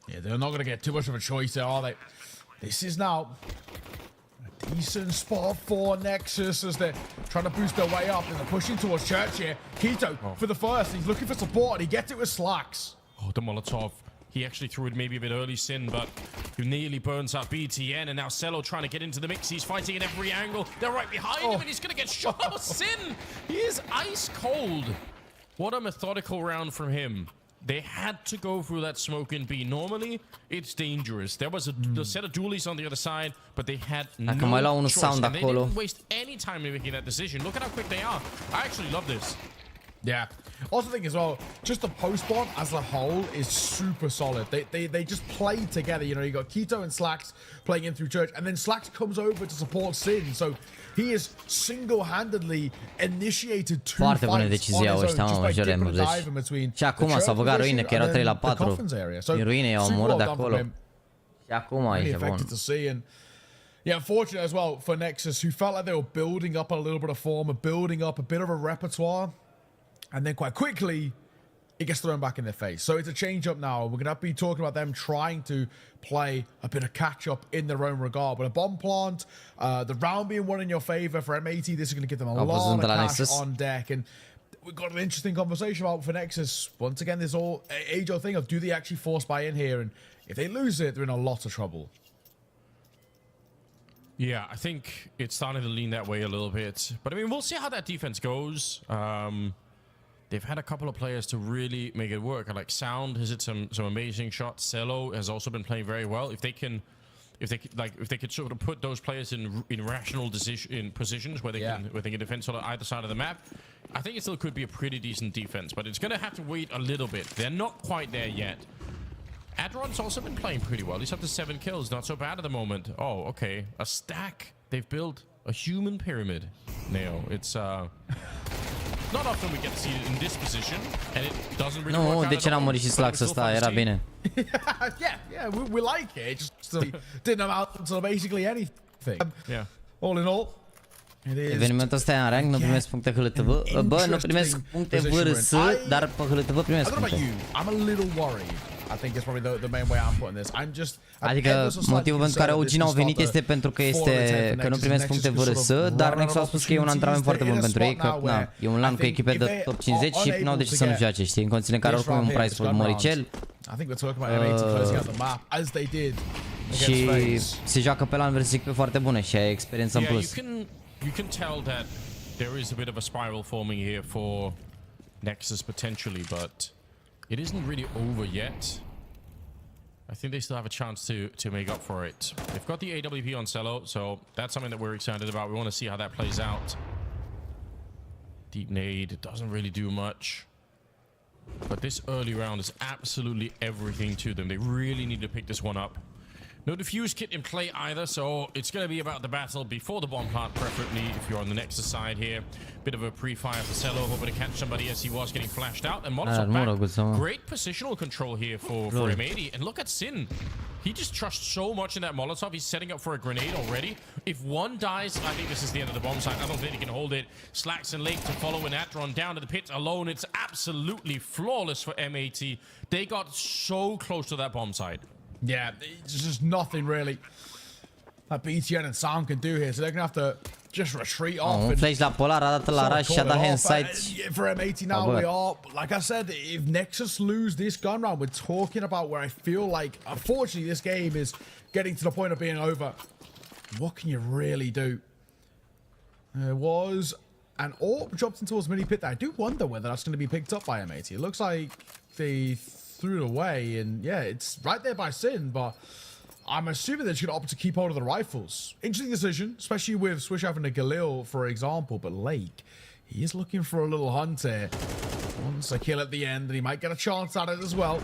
Speaker 2: Yeah, they're not going to get too much of a choice there, are they? This is now a decent spot for Nexus as they're trying to boost their way up, and they're pushing towards Church here. Keto for the first. He's looking for support, and he gets it with Slacks.
Speaker 3: Oh, the Molotov. He actually threw it maybe a bit early, Sin, but he nearly burns out BTN, and now Cello trying to get into the mix. He's fighting at every angle. They're right behind him, and he's going to get shot. Oh, Sin! He is ice cold. What a methodical round from him. They had to go through that smoke in B. Normally, it's dangerous. There was a set of dualies on the other side, but they had no choice. And they didn't waste any time in making that decision. Look at how quick they are. I actually love this.
Speaker 2: Yeah. Also think as well, just the post bot as a whole is super solid. They just play together. You know, you got Keto and Slacks playing in through Church, and then Slacks comes over to support Sin. So he is single-handedly initiated two fights on his own just by dipping and diving between
Speaker 1: și acum s-a băgat ruine, că erau 3 la 4. Din ruine i-au omorât de acolo. Și acum e bun.
Speaker 2: Yeah, unfortunate as well for Nexus, who felt like they were building up a little bit of form, building up a bit of a repertoire. And then quite quickly, it gets thrown back in their face. So it's a change-up now. We're going to have to be talking about them trying to play a bit of catch-up in their own regard. But a bomb plant, the round being won in your favor for M80, this is going to give them a lot of cash on deck. And we've got an interesting conversation about for Nexus. Once again, this whole age-old thing of do they actually force buy in here? And if they lose it, they're in a lot of trouble.
Speaker 3: Yeah, I think it's starting to lean that way a little bit. But, I mean, we'll see how that defense goes. They've had a couple of players to really make it work. Like Sound has hit some amazing shots. Cello has also been playing very well. If they could sort of put those players in rational positions where they can defend sort of either side of the map, I think it still could be a pretty decent defense. But it's gonna have to wait a little bit. They're not quite there yet. Adron's also been playing pretty well. He's up to 7 kills. Not so bad at the moment. Oh, okay. A stack. They've built a human pyramid. Now it's not often we get to see it in this position, and it doesn't really work out.
Speaker 1: De ce n-am murit și Slacks ăsta? Era bine.
Speaker 2: Yeah, we like it. It just didn't amount to basically anything.
Speaker 3: Yeah.
Speaker 2: All in all,
Speaker 1: evenimentul ăsta e în rank, nu primesc puncte HLTV. Bă, nu primesc puncte VRS, dar pe HLTV primesc puncte.
Speaker 2: I'm a little worried. I think it's probably the main way I'm putting this. I'm just
Speaker 1: adică motivul pentru care OG n-au venit este pentru că nu primesc puncte VRS, dar Nexus a spus că e un antrenament foarte bun pentru ei, că na, e un LAN cu echipe de top 50 și n-au de ce să nu joace, știi, în condițiile în care oricum e un price full moricel. Și se joacă pe LAN versus echipe foarte bune și ai experiență în plus.
Speaker 3: You can tell that there is a bit of a spiral forming here for Nexus potentially, but it isn't really over yet. I think they still have a chance to make up for it. They've got the AWP on Cello, so that's something that we're excited about. We want to see how that plays out. Deep nade, it doesn't really do much. But this early round is absolutely everything to them. They really need to pick this one up. No defuse kit in play either, so it's going to be about the battle before the bomb plant, preferably if you're on the Nexus side here. Bit of a pre-fire for Cello, hoping to catch somebody as he was getting flashed out. And Molotov back. Great positional control here for M80. And look at Sin. He just trusts so much in that Molotov. He's setting up for a grenade already. If one dies, I think this is the end of the bomb site. I don't think he can hold it. Slacks and Lake to follow in Atron down to the pit alone. It's absolutely flawless for M80. They got so close to that bomb site.
Speaker 2: Yeah, there's just nothing really that BTN and Sam can do here, so they're gonna have to just retreat off.
Speaker 1: Un flash la polar a dat la rush și a dat hand sight.
Speaker 2: For M80 now we are, like I said, if Nexus lose this gun round, we're talking about where I feel like, unfortunately, this game is getting to the point of being over. What can you really do? There was an AWP dropped into his mini pit there. I do wonder whether that's going to be picked up by M80. It looks like they threw it away, and yeah, it's right there by Sin, but I'm assuming they're just going to opt to keep hold of the rifles. Interesting decision, especially with Swish having a Galil, for example, but Lake, he is looking for a little hunt here. Wants a kill at the end, and he might get a chance at it as well.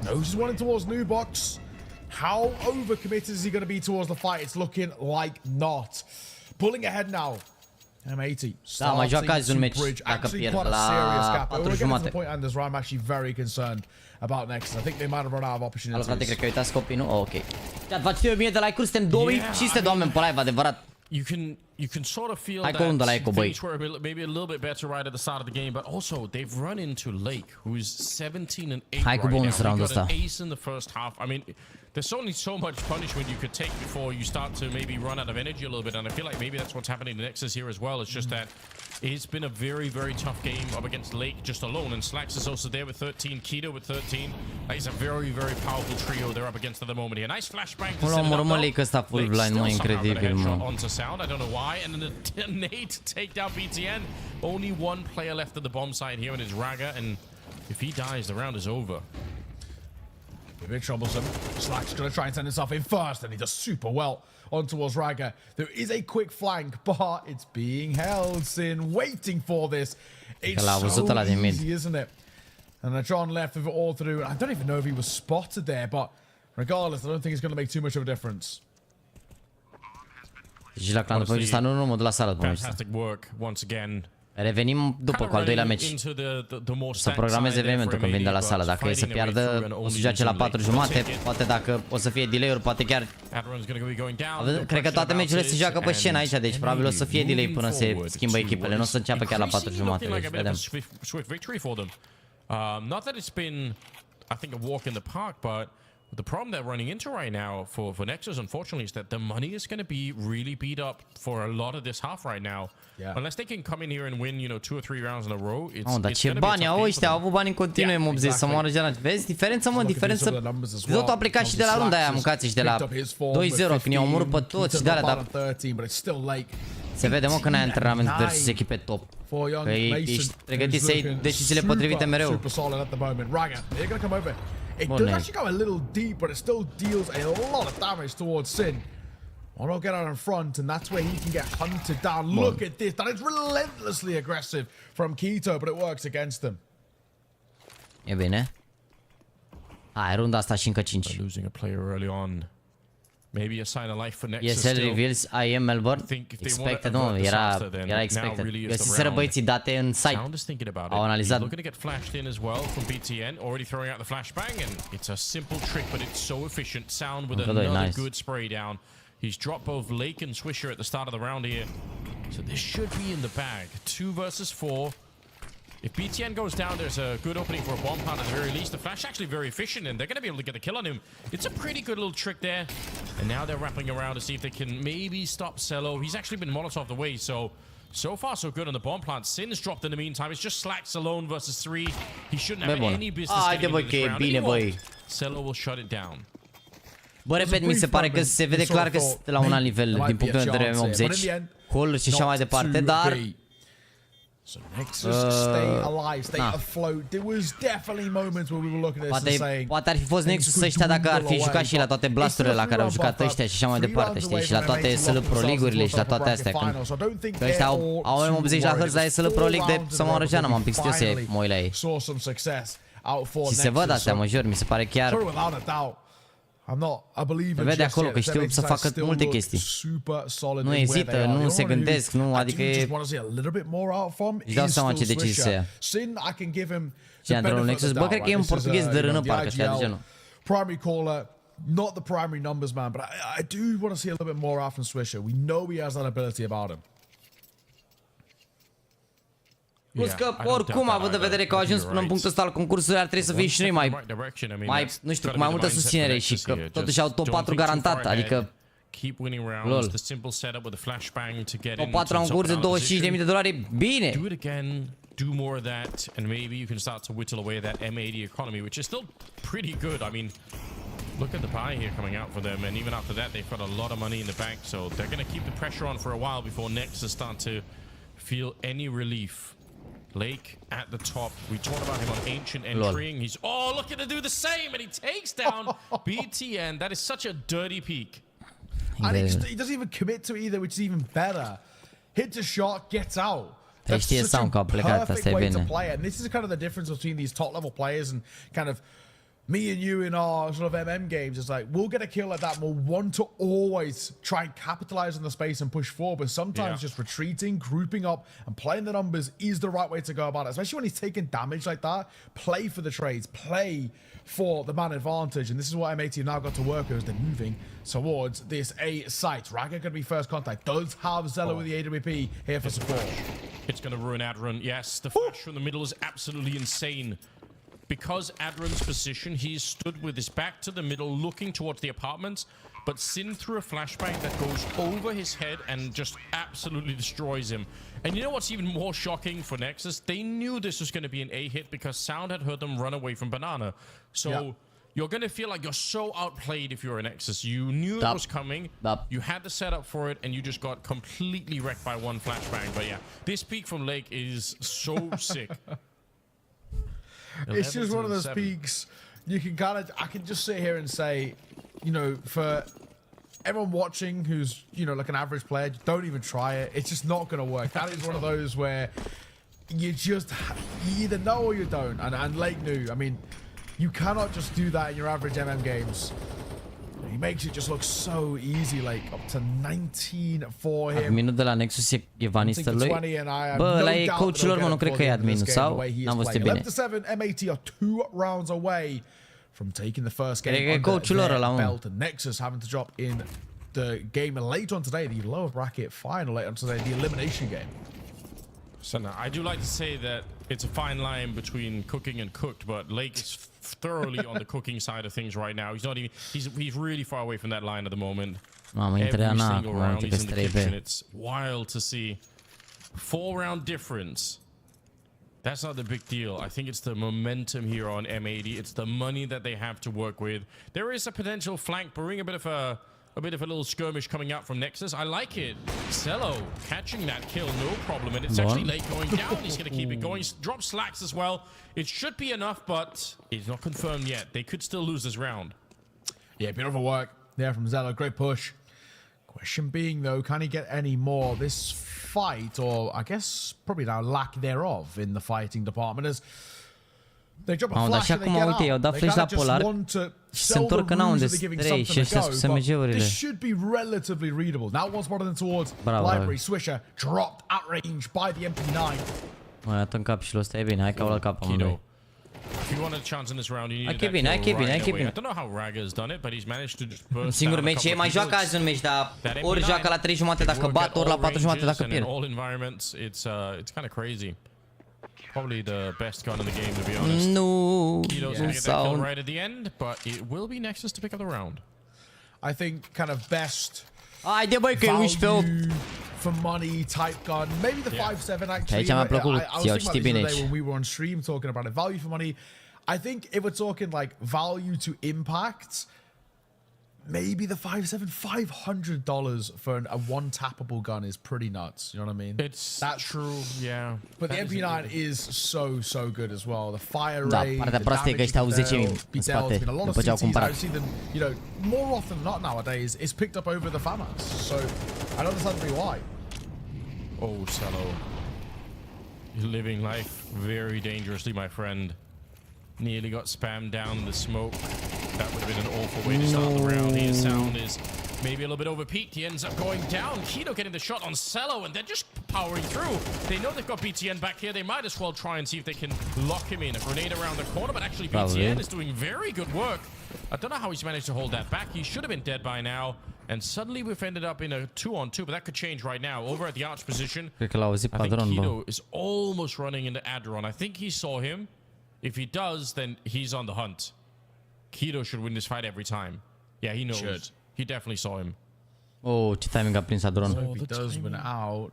Speaker 2: Knows he's running towards New Box. How overcommitted is he going to be towards the fight? It's looking like not. Pulling ahead now. M80
Speaker 1: da, mai joacă azi un meci dacă pierd la 4 jumate.
Speaker 2: And this round, I'm actually very concerned about Nexus. I think they might have run out of opportunities.
Speaker 1: Frate, cred că uitați copii, nu? Oh, ok. Chat, faceți 1000 de like-uri, suntem 2500 de oameni pe live, adevărat.
Speaker 3: You can sort of feel that things were maybe a little bit better right at the start of the game, but also they've run into Lake, who's 17 and 8 right now. He got an ace in the first half. I mean, there's only so much punishment you could take before you start to maybe run out of energy a little bit, and I feel like maybe that's what's happening to Nexus here as well. It's just that It's been a very, very tough game up against Lake just alone, and Slacks is also there with 13, Keto with 13. It's a very, very powerful trio they're up against at the moment here. Nice flashbang to set it up, though.
Speaker 1: Lake ăsta full blind, mă, incredibil, mă.
Speaker 3: Onto Sound, I don't know why, and then a nade to take down BTN. Only one player left at the bomb site here, and it's Raga, and if he dies, the round is over.
Speaker 2: A bit troublesome. Slack's gonna try and send himself in first, and he does super well on towards Raga. There is a quick flank, but it's being held. Sin waiting for this. It's so easy, isn't it? And John left with it all through. I don't even know if he was spotted there, but regardless, I don't think it's gonna make too much of a difference.
Speaker 1: Și la clanul pe ăsta nu mă duc la sală pe ăsta.
Speaker 3: Fantastic work once again.
Speaker 1: Revenim după cu al doilea meci. Să programeze evenimentul când vin de la sală. Dacă e să piardă, o să joace la 4:30. Poate dacă o să fie delay-uri, poate chiar... Cred că toate meciurile se joacă pe scenă aici, deci probabil o să fie delay până se schimbă echipele. Nu o să înceapă chiar la 4:30. Deci vedem.
Speaker 3: Not that it's been, I think, a walk in the park, but the problem they're running into right now for Nexus, unfortunately, is that the money is going to be really beat up for a lot of this half right now. Yeah. Unless they can come in here and win, 2 or 3 rounds in a row,
Speaker 1: dar ce bani au ăștia? Au avut bani în continuu, M80, să moară gelat. Vezi? Diferență, mă, diferență. Totul a plecat și de la runda aia, mâncați și de la 2-0, când i-au omorât pe toți și de alea, dar... Se vede, mă, că n-ai antrenament versus echipe top. Că ești pregătit să iei deciziile potrivite mereu.
Speaker 2: It does actually go a little deep, but it still deals a lot of damage towards Sin. Or not get out in front, and that's where he can get hunted down. Look at this. That is relentlessly aggressive from Keto, but it works against him.
Speaker 1: E bine. Hai, runda asta și încă 5.
Speaker 3: Losing a player early on. Maybe a sign of life for Nexus.
Speaker 1: ESL reveals I am Melbourne. Expected, nu, era expected. Găsiseră băieții date în site. Au analizat.
Speaker 3: Looking to get flashed in as well from BTN, already throwing out the flashbang, and it's a simple trick, but it's so efficient. Sound with another good spray down. He's dropped both Lake and Swisher at the start of the round here, so this should be in the bag. 2 versus 4. If BTN goes down, there's a good opening for a bomb plant at the very least. The flash actually very efficient, and they're going to be able to get the kill on him. It's a pretty good little trick there. And now they're wrapping around to see if they can maybe stop Cello. He's actually been Molotov away, so far so good on the bomb plant. Sin's dropped in the meantime. It's just Slacks alone versus 3. He shouldn't have any business getting in this round. Anyway, Cello will shut it down.
Speaker 1: Bă, repet, mi se pare că se vede clar că sunt la un alt nivel din punctul de vedere M80. Hol și așa mai departe, dar...
Speaker 2: So Nexus stay alive, stay afloat. There was definitely moments where we were looking at this and saying,
Speaker 1: poate ar fi fost Nexus ăștia dacă ar fi jucat și la toate blasturile la care au jucat ăștia și așa mai departe, știi? Și la toate SL Pro League-urile și la toate astea. Că ăștia au M80 la hărți la SL Pro League de să mă răgeană, m-am pixit să mă uit la ei. Și se văd astea, mă jur, mi se pare chiar... Se vede acolo că știu să facă multe chestii. Nu ezită, nu se gândesc, nu, adică e... Își dau seama ce decizii se ia. Și antrenorul Nexus, bă, cred că e un portughez de rână, parcă, știa de genul.
Speaker 2: Primary caller, not the primary numbers man, but I do want to see a little bit more out from Swisher. We know he has that ability about him.
Speaker 1: Plus că, oricum, având în vedere că au ajuns până în punctul ăsta al concursului, ar trebui să fie și noi mai, nu știu, cu mai multă susținere și că totuși au top 4 garantat, adică... Lol. Top 4 la un curs de $25.000, bine!
Speaker 3: Do more of that, and maybe you can start to whittle away that M80 economy, which is still pretty good. I mean, look at the pie here coming out for them, and even after that, they've got a lot of money in the bank, so they're going to keep the pressure on for a while before Nexus start to feel any relief. Lake at the top. We talked about him on Ancient entering. He's looking to do the same, and he takes down BTN. That is such a dirty peek.
Speaker 2: And he doesn't even commit to it either, which is even better. Hits a shot, gets out. That's such a perfect way to play it. And this is kind of the difference between these top level players and kind of me and you in our sort of MM games. It's like, we'll get a kill like that and we'll want to always try and capitalize on the space and push forward. But sometimes just retreating, grouping up, and playing the numbers is the right way to go about it. Especially when he's taking damage like that. Play for the trades. Play for the man advantage. And this is what M80 have now got to work with as they're moving towards this A site. Raga going to be first contact. Does have Zella with the AWP here for support.
Speaker 3: It's going to ruin Adron. Yes, the flash from the middle is absolutely insane. Because Adron's position, he's stood with his back to the middle, looking towards the apartments. but Sin threw a flashbang that goes over his head and just absolutely destroys him. And you know what's even more shocking for Nexus? They knew this was going to be an A hit because Sound had heard them run away from Banana. So you're going to feel like you're so outplayed if you're a Nexus. You knew it was coming. You had the setup for it, and you just got completely wrecked by one flashbang. But yeah, this peak from Lake is so sick.
Speaker 2: It's just one of those peaks. You can I can just sit here and say, you know, for everyone watching who's, you know, like an average player, don't even try it. It's just not going to work. That is one of those where you either know or you don't. And Lake knew. I mean, you cannot just do that in your average MM games. He makes it just look so easy, like up to 19 for him.
Speaker 1: Adminul de la Nexus e Ivanister lui. Bă, ăla e coachul lor, mă, nu cred că e adminul, sau? N-am văzut bine.
Speaker 2: 11-7, M80 are 2 rounds away from taking the first game
Speaker 1: under their
Speaker 2: belt. And Nexus having to drop in the game later on today, the lower bracket final later on today, the elimination game.
Speaker 3: So now, I do like to say that it's a fine line between cooking and cooked, but Lake is thoroughly on the cooking side of things right now. He's not even. He's really far away from that line at the moment. Every single round he's in the kitchen. It's wild to see. 4-round difference. That's not the big deal. I think it's the momentum here on M80. It's the money that they have to work with. There is a potential flank brewing, a bit of a little skirmish coming out from Nexus. I like it. Cello catching that kill, no problem. And it's actually Late going down. He's going to keep it going. Drop slacks as well. It should be enough, but it's not confirmed yet. They could still lose this round.
Speaker 2: Yeah, beautiful work there from Zello. Great push. Question being, though, can he get any more? This fight, or I guess probably now lack thereof in the fighting department, as they drop a flash and they get out. They kind of just want to sell the ruse that they're giving something to go, but this should be relatively readable. Now one spotted in towards Library. Swisher dropped at range by the MP9.
Speaker 1: Mă, a în cap și l-o stai bine. Hai că au la cap amândoi.
Speaker 3: If you want a chance in this round, you need
Speaker 1: to keep in.
Speaker 3: I don't know how Raga has done it, but he's managed to just burst
Speaker 1: Singur meci e mai joacă azi un meci, dar ori joacă la 3 jumate dacă bat, ori la 4 jumate dacă pierd.
Speaker 3: In all environments, it's kind of crazy. Probably the best gun in the game, to be honest.
Speaker 1: No,
Speaker 3: Keto's gonna get that kill right at the end, but it will be Nexus to pick up the round.
Speaker 2: I think kind of best
Speaker 1: Haide băi că e 11
Speaker 2: for money type gun. Maybe the 5.7 actually.
Speaker 1: I was thinking about
Speaker 2: this when we were on stream talking about it. Value for money. I think if we're talking like value to impact, maybe the 5.7, $500 for a one-tappable gun is pretty nuts. You know what I mean?
Speaker 3: That's true, yeah.
Speaker 2: But the MP9 is so good as well. The fire rate,
Speaker 1: partea proastă e că ăștia au 10.000 în spate după ce au cumpărat.
Speaker 2: I see them, you know, more often than not nowadays, it's picked up over the FAMAS. So I don't understand why.
Speaker 3: Oh, Cello. You're living life very dangerously, my friend. Nearly got spammed down in the smoke. That would have been an awful way to start the round. Here, Sound is maybe a little bit overpeaked. He ends up going down. Keto getting the shot on Cello, and they're just powering through. They know they've got BTN back here. They might as well try and see if they can lock him in. A grenade around the corner, but actually BTN is doing very good work. I don't know how he's managed to hold that back. He should have been dead by now. And suddenly we've ended up in a 2-on-2, but that could change right now. Over at the arch position, I think Keto is almost running into Adron. I think he saw him. If he does, then he's on the hunt. Keto should win this fight every time. Yeah, he knows. He definitely saw him.
Speaker 1: Oh, ce timing a prins Adron.
Speaker 2: So if he does win out,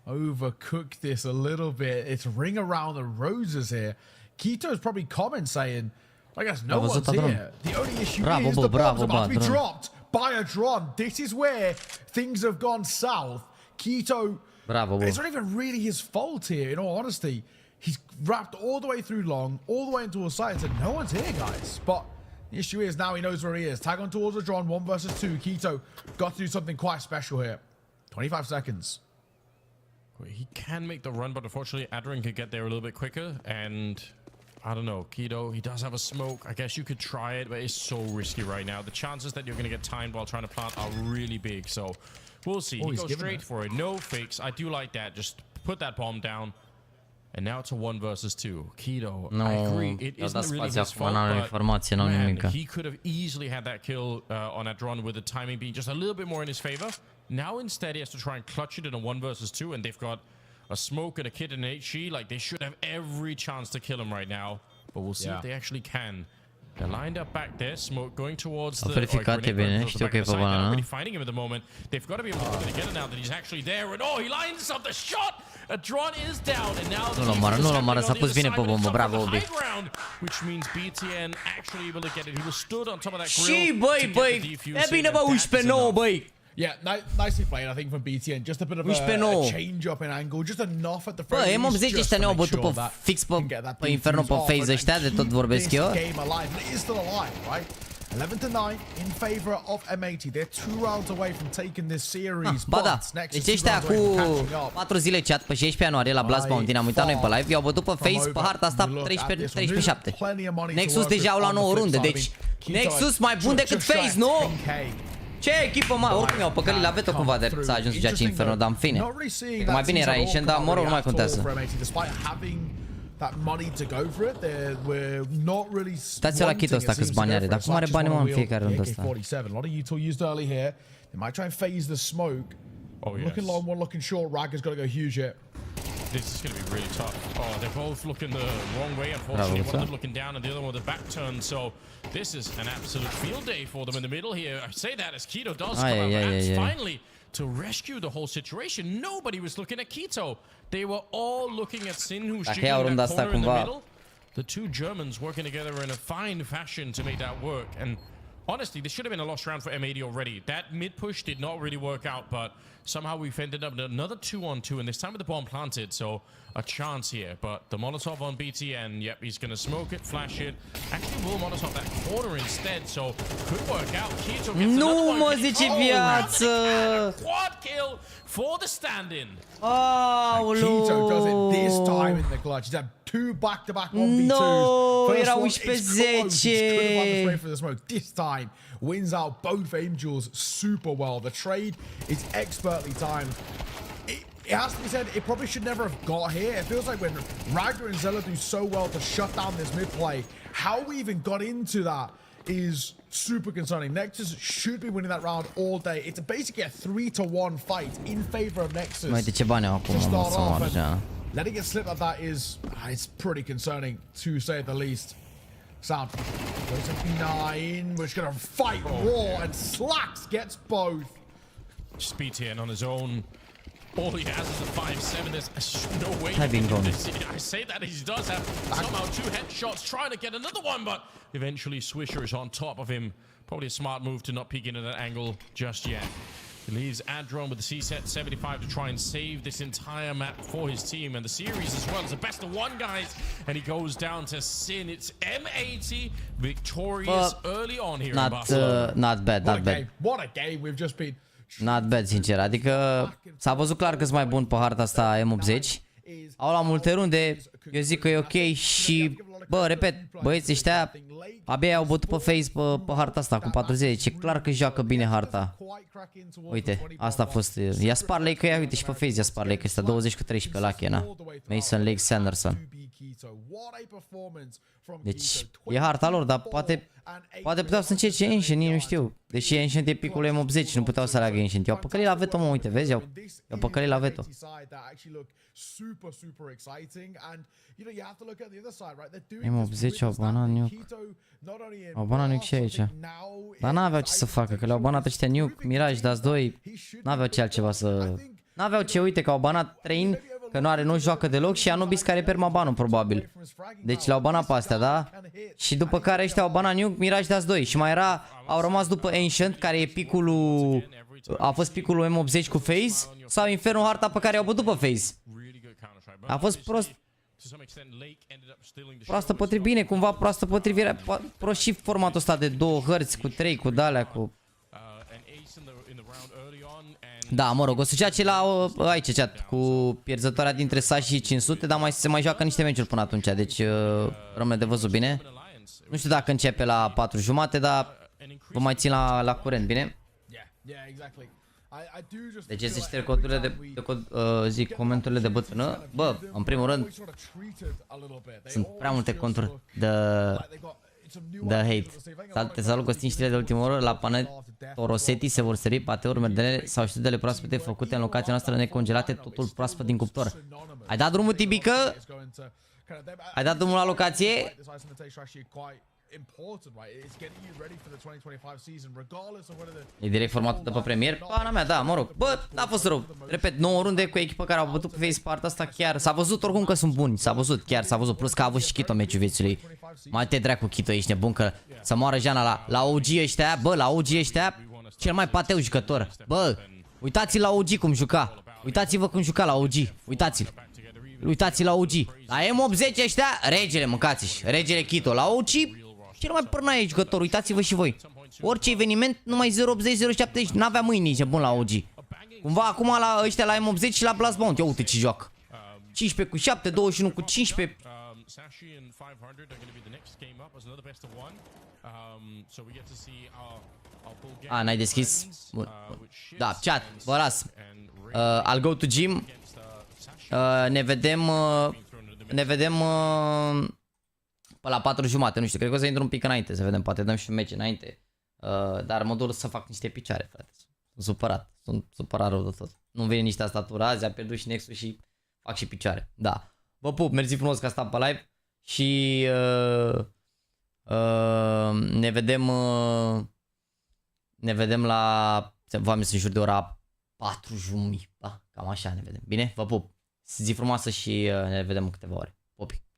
Speaker 2: overcook this a little bit. It's ring around the roses here. Keto's probably comment saying, I guess no one's here. The only issue is the bomb's about to be dropped by a drone. This is where things have gone south. Keto, it's not even really his fault here, in all honesty. He's wrapped all the way through long, all the way into a site and said, no one's here, guys. But the issue is now he knows where he is. Tag on towards the drone, 1 versus 2. Keto got to do something quite special here. 25 seconds.
Speaker 3: He can make the run, but unfortunately, Adrian could get there a little bit quicker. And I don't know, Keto, he does have a smoke. I guess you could try it, but it's so risky right now. The chances that you're going to get timed while trying to plant are really big. So we'll see. He goes straight for it. No fakes. I do like that. Just put that bomb down. And now it's a 1 versus 2. Keto, I agree. It isn't really his fault, but man, he could have easily had that kill on that run with the timing being just a little bit more in his favor. Now instead he has to try and clutch it in a 1 versus 2, and they've got a smoke and a kid and an HG. Like, they should have every chance to kill him right now. But we'll see if they actually can. They're lined up back there, smoke going towards the
Speaker 1: verificat e bine, știu că e pe banana.
Speaker 3: Already finding him at the moment. They've got to be able to put it together now that he's actually there. And oh, he lines up the shot. A drone is down, and now
Speaker 1: nu l-a omoară, s-a pus bine pe bombă, bravo Obi.
Speaker 3: Which means BTN actually able to get it. He was stood on top of that grill.
Speaker 1: Și băi, e bine bă, 11-9 băi.
Speaker 2: Yeah, nicely played, I think, from BTN. Just a bit of a change up in angle, just enough at the front.
Speaker 1: Bă, M80 ăștia ne-au bătut pe fix pe Inferno pe phase ăștia, de tot vorbesc eu.
Speaker 2: 11-9 in favor of M80. They're 2 rounds away from taking this series.
Speaker 1: Ba da, deci ăștia cu 4 zile chat pe 16 ianuarie la Blast Mountain, am uitat noi pe live, i-au bătut pe face pe harta asta 13-7. Nexus deja au la 9 runde, deci Nexus mai bun decât face, nu? Ce echipă mai, oricum i-au păcălit la veto cumva de s-a ajuns să joace Inferno, dar în fine. Că mai bine era Ancient, dar mă rog, nu mai contează. Uitați-o la kit ăsta câți bani are, dar cum are bani mă în fiecare rând ăsta?
Speaker 3: This is going to be really tough. Oh, they're both looking the wrong way, unfortunately. One of them looking down and the other one with the back turn. So this is an absolute field day for them in the middle here. I say that as Keto does come out finally to rescue the whole situation. Nobody was looking at Keto. They were all looking at Sin, who's shooting that corner in the middle. The two Germans working together in a fine fashion to make that work. And honestly, this should have been a lost round for M80 already. That mid push did not really work out, but somehow we've ended up with another 2-on-2, and this time with the bomb planted, so a chance here. But the Molotov on BTN, yep, he's going to smoke it, flash it. Actually, will Molotov that corner instead, so could work out. Keto gets another one.
Speaker 1: Zice viață!
Speaker 3: Quad kill for the stand-in.
Speaker 2: Keto does it this time in the clutch. He's had 2 back-to-back 1v2s.
Speaker 1: No, era 11-10.
Speaker 2: This time wins out both Angels super well. The trade is expertly timed. It has to be said, it probably should never have got here. It feels like when Ragnar and Zella do so well to shut down this mid play, how we even got into that is super concerning. Nexus should be winning that round all day. It's basically a 3-1 fight in favor of Nexus.
Speaker 1: Mai de ce bani au acum, mă, să moară deja.
Speaker 2: Letting it slip like that is, it's pretty concerning to say the least. Sound goes to 9, we're just gonna fight raw, and Slacks gets both.
Speaker 3: Just BTN on his own. All he has is a 5-7. There's no way
Speaker 1: he can do
Speaker 3: this. I say that he does have somehow 2 headshots, trying to get another one, but eventually Swisher is on top of him. Probably a smart move to not peek into that angle just yet. He leaves Adron with the C-set 75 to try and save this entire map for his team and the series as well. It's a best of 1, guys, and he goes down to Sin. It's M80 victorious early on here in Barcelona.
Speaker 1: Not bad, not bad.
Speaker 2: What a game we've just been.
Speaker 1: Not bad, sincer, adică s-a văzut clar că-s mai bun pe harta asta M80. Au la multe runde, eu zic că e ok și, bă, repet, băieții ăștia abia au bătut pe face pe harta asta cu 40, e clar că joacă bine harta. Uite, asta a fost, ia Sparley că ia, uite și pe face ia Sparley că ăsta 20 cu 13 la Chena. Mason Lake Sanderson. Deci, e harta lor, dar poate puteau să încerce Ancient, nici nu știu. Deși Ancient e picul M80, nu puteau să aleagă Ancient. I-au păcălit la veto, mă, uite, vezi? I-au păcălit la veto. M80 au banat nuke. Au banat nuke și aici. Dar n-aveau ce să facă, că le-au banat ăștia nuke, Mirage, DAS 2. N-aveau ce altceva să... N-aveau ce, uite, că au banat Train, că nu joacă deloc, și Anubis care e permabanul, probabil. Deci le-au banat pe astea, da? Și după care ăștia au banat nuke, Mirage, DAS 2. Și mai era, au rămas după Ancient, care e picul lui... A fost picul lui M80 cu FaZe, sau Inferno harta pe care au bătut pe FaZe. A fost proastă potrivire, cumva proastă potrivire, prost și formatul ăsta de 2 hărți, cu 3, cu de-alea, cu... Da, mă rog, o să joace la aici chat, cu pierzătoarea dintre Sash și 500, dar se mai joacă niște meciuri până atunci, deci rămâne de văzut bine. Nu știu dacă începe la 4:30, dar vă mai țin la curent, bine? Deci să șterg codurile zic comenturile de bătrână. Bă, în primul rând, sunt prea multe conturi de hate. Te salut, Costin, știrile de ultimă oră. La Panet Torosetti se vor servi pateuri, merdele sau ștudele proaspete făcute în locația noastră necongelate, totul proaspăt din cuptor. Ai dat drumul, Tibică? Ai dat drumul la locație?
Speaker 2: important, right? It's getting you ready for the 2025 season, regardless of whether the...
Speaker 1: E direct formatul de pe premier? Pana mea, da, mă rog. Bă, n-a fost rău. Repet, 9 runde cu echipa care au bătut pe face partea asta chiar. S-a văzut oricum că sunt buni. S-a văzut, chiar s-a văzut. Plus că a avut și Chito meciul vieții lui. Mai te dracu Chito, ești nebun că să moară Jana la OG ăștia. Bă, la OG ăștia, cel mai pateu jucător. Bă, uitați-l la OG cum juca. Uitați-vă cum juca la OG. Uitați-l. Uitați-l la OG. La M80 ăștia, regele, mâncați-și. Regele Chito. La OG, cel mai pârnaie jucător. Uitați-vă și voi. Orice eveniment, numai 0.80, 0.70. N-avea mâini, nici bun la OG. Cumva acum la ăștia la M80 și la Blast Bound. Ia uite ce joacă. 15 cu 7, 21 cu 15. A, n-ai deschis? Bun. Da, chat, vă las. I'll go to gym. Ne vedem pe la 4:30, nu știu, cred că o să intru un pic înainte, să vedem, poate dăm și un meci înainte. Dar mă duc să fac niște picioare, frate. Sunt supărat, sunt supărat rău de tot. Nu vine niște tastatura azi, a pierdut și Nexus și fac și picioare. Da. Vă pup, mersi frumos că ați stat pe live și ne vedem la, v-am zis în jur de ora 4:30, da, cam așa ne vedem. Bine? Vă pup. Zi frumoasă și ne vedem în câteva ore. Popi.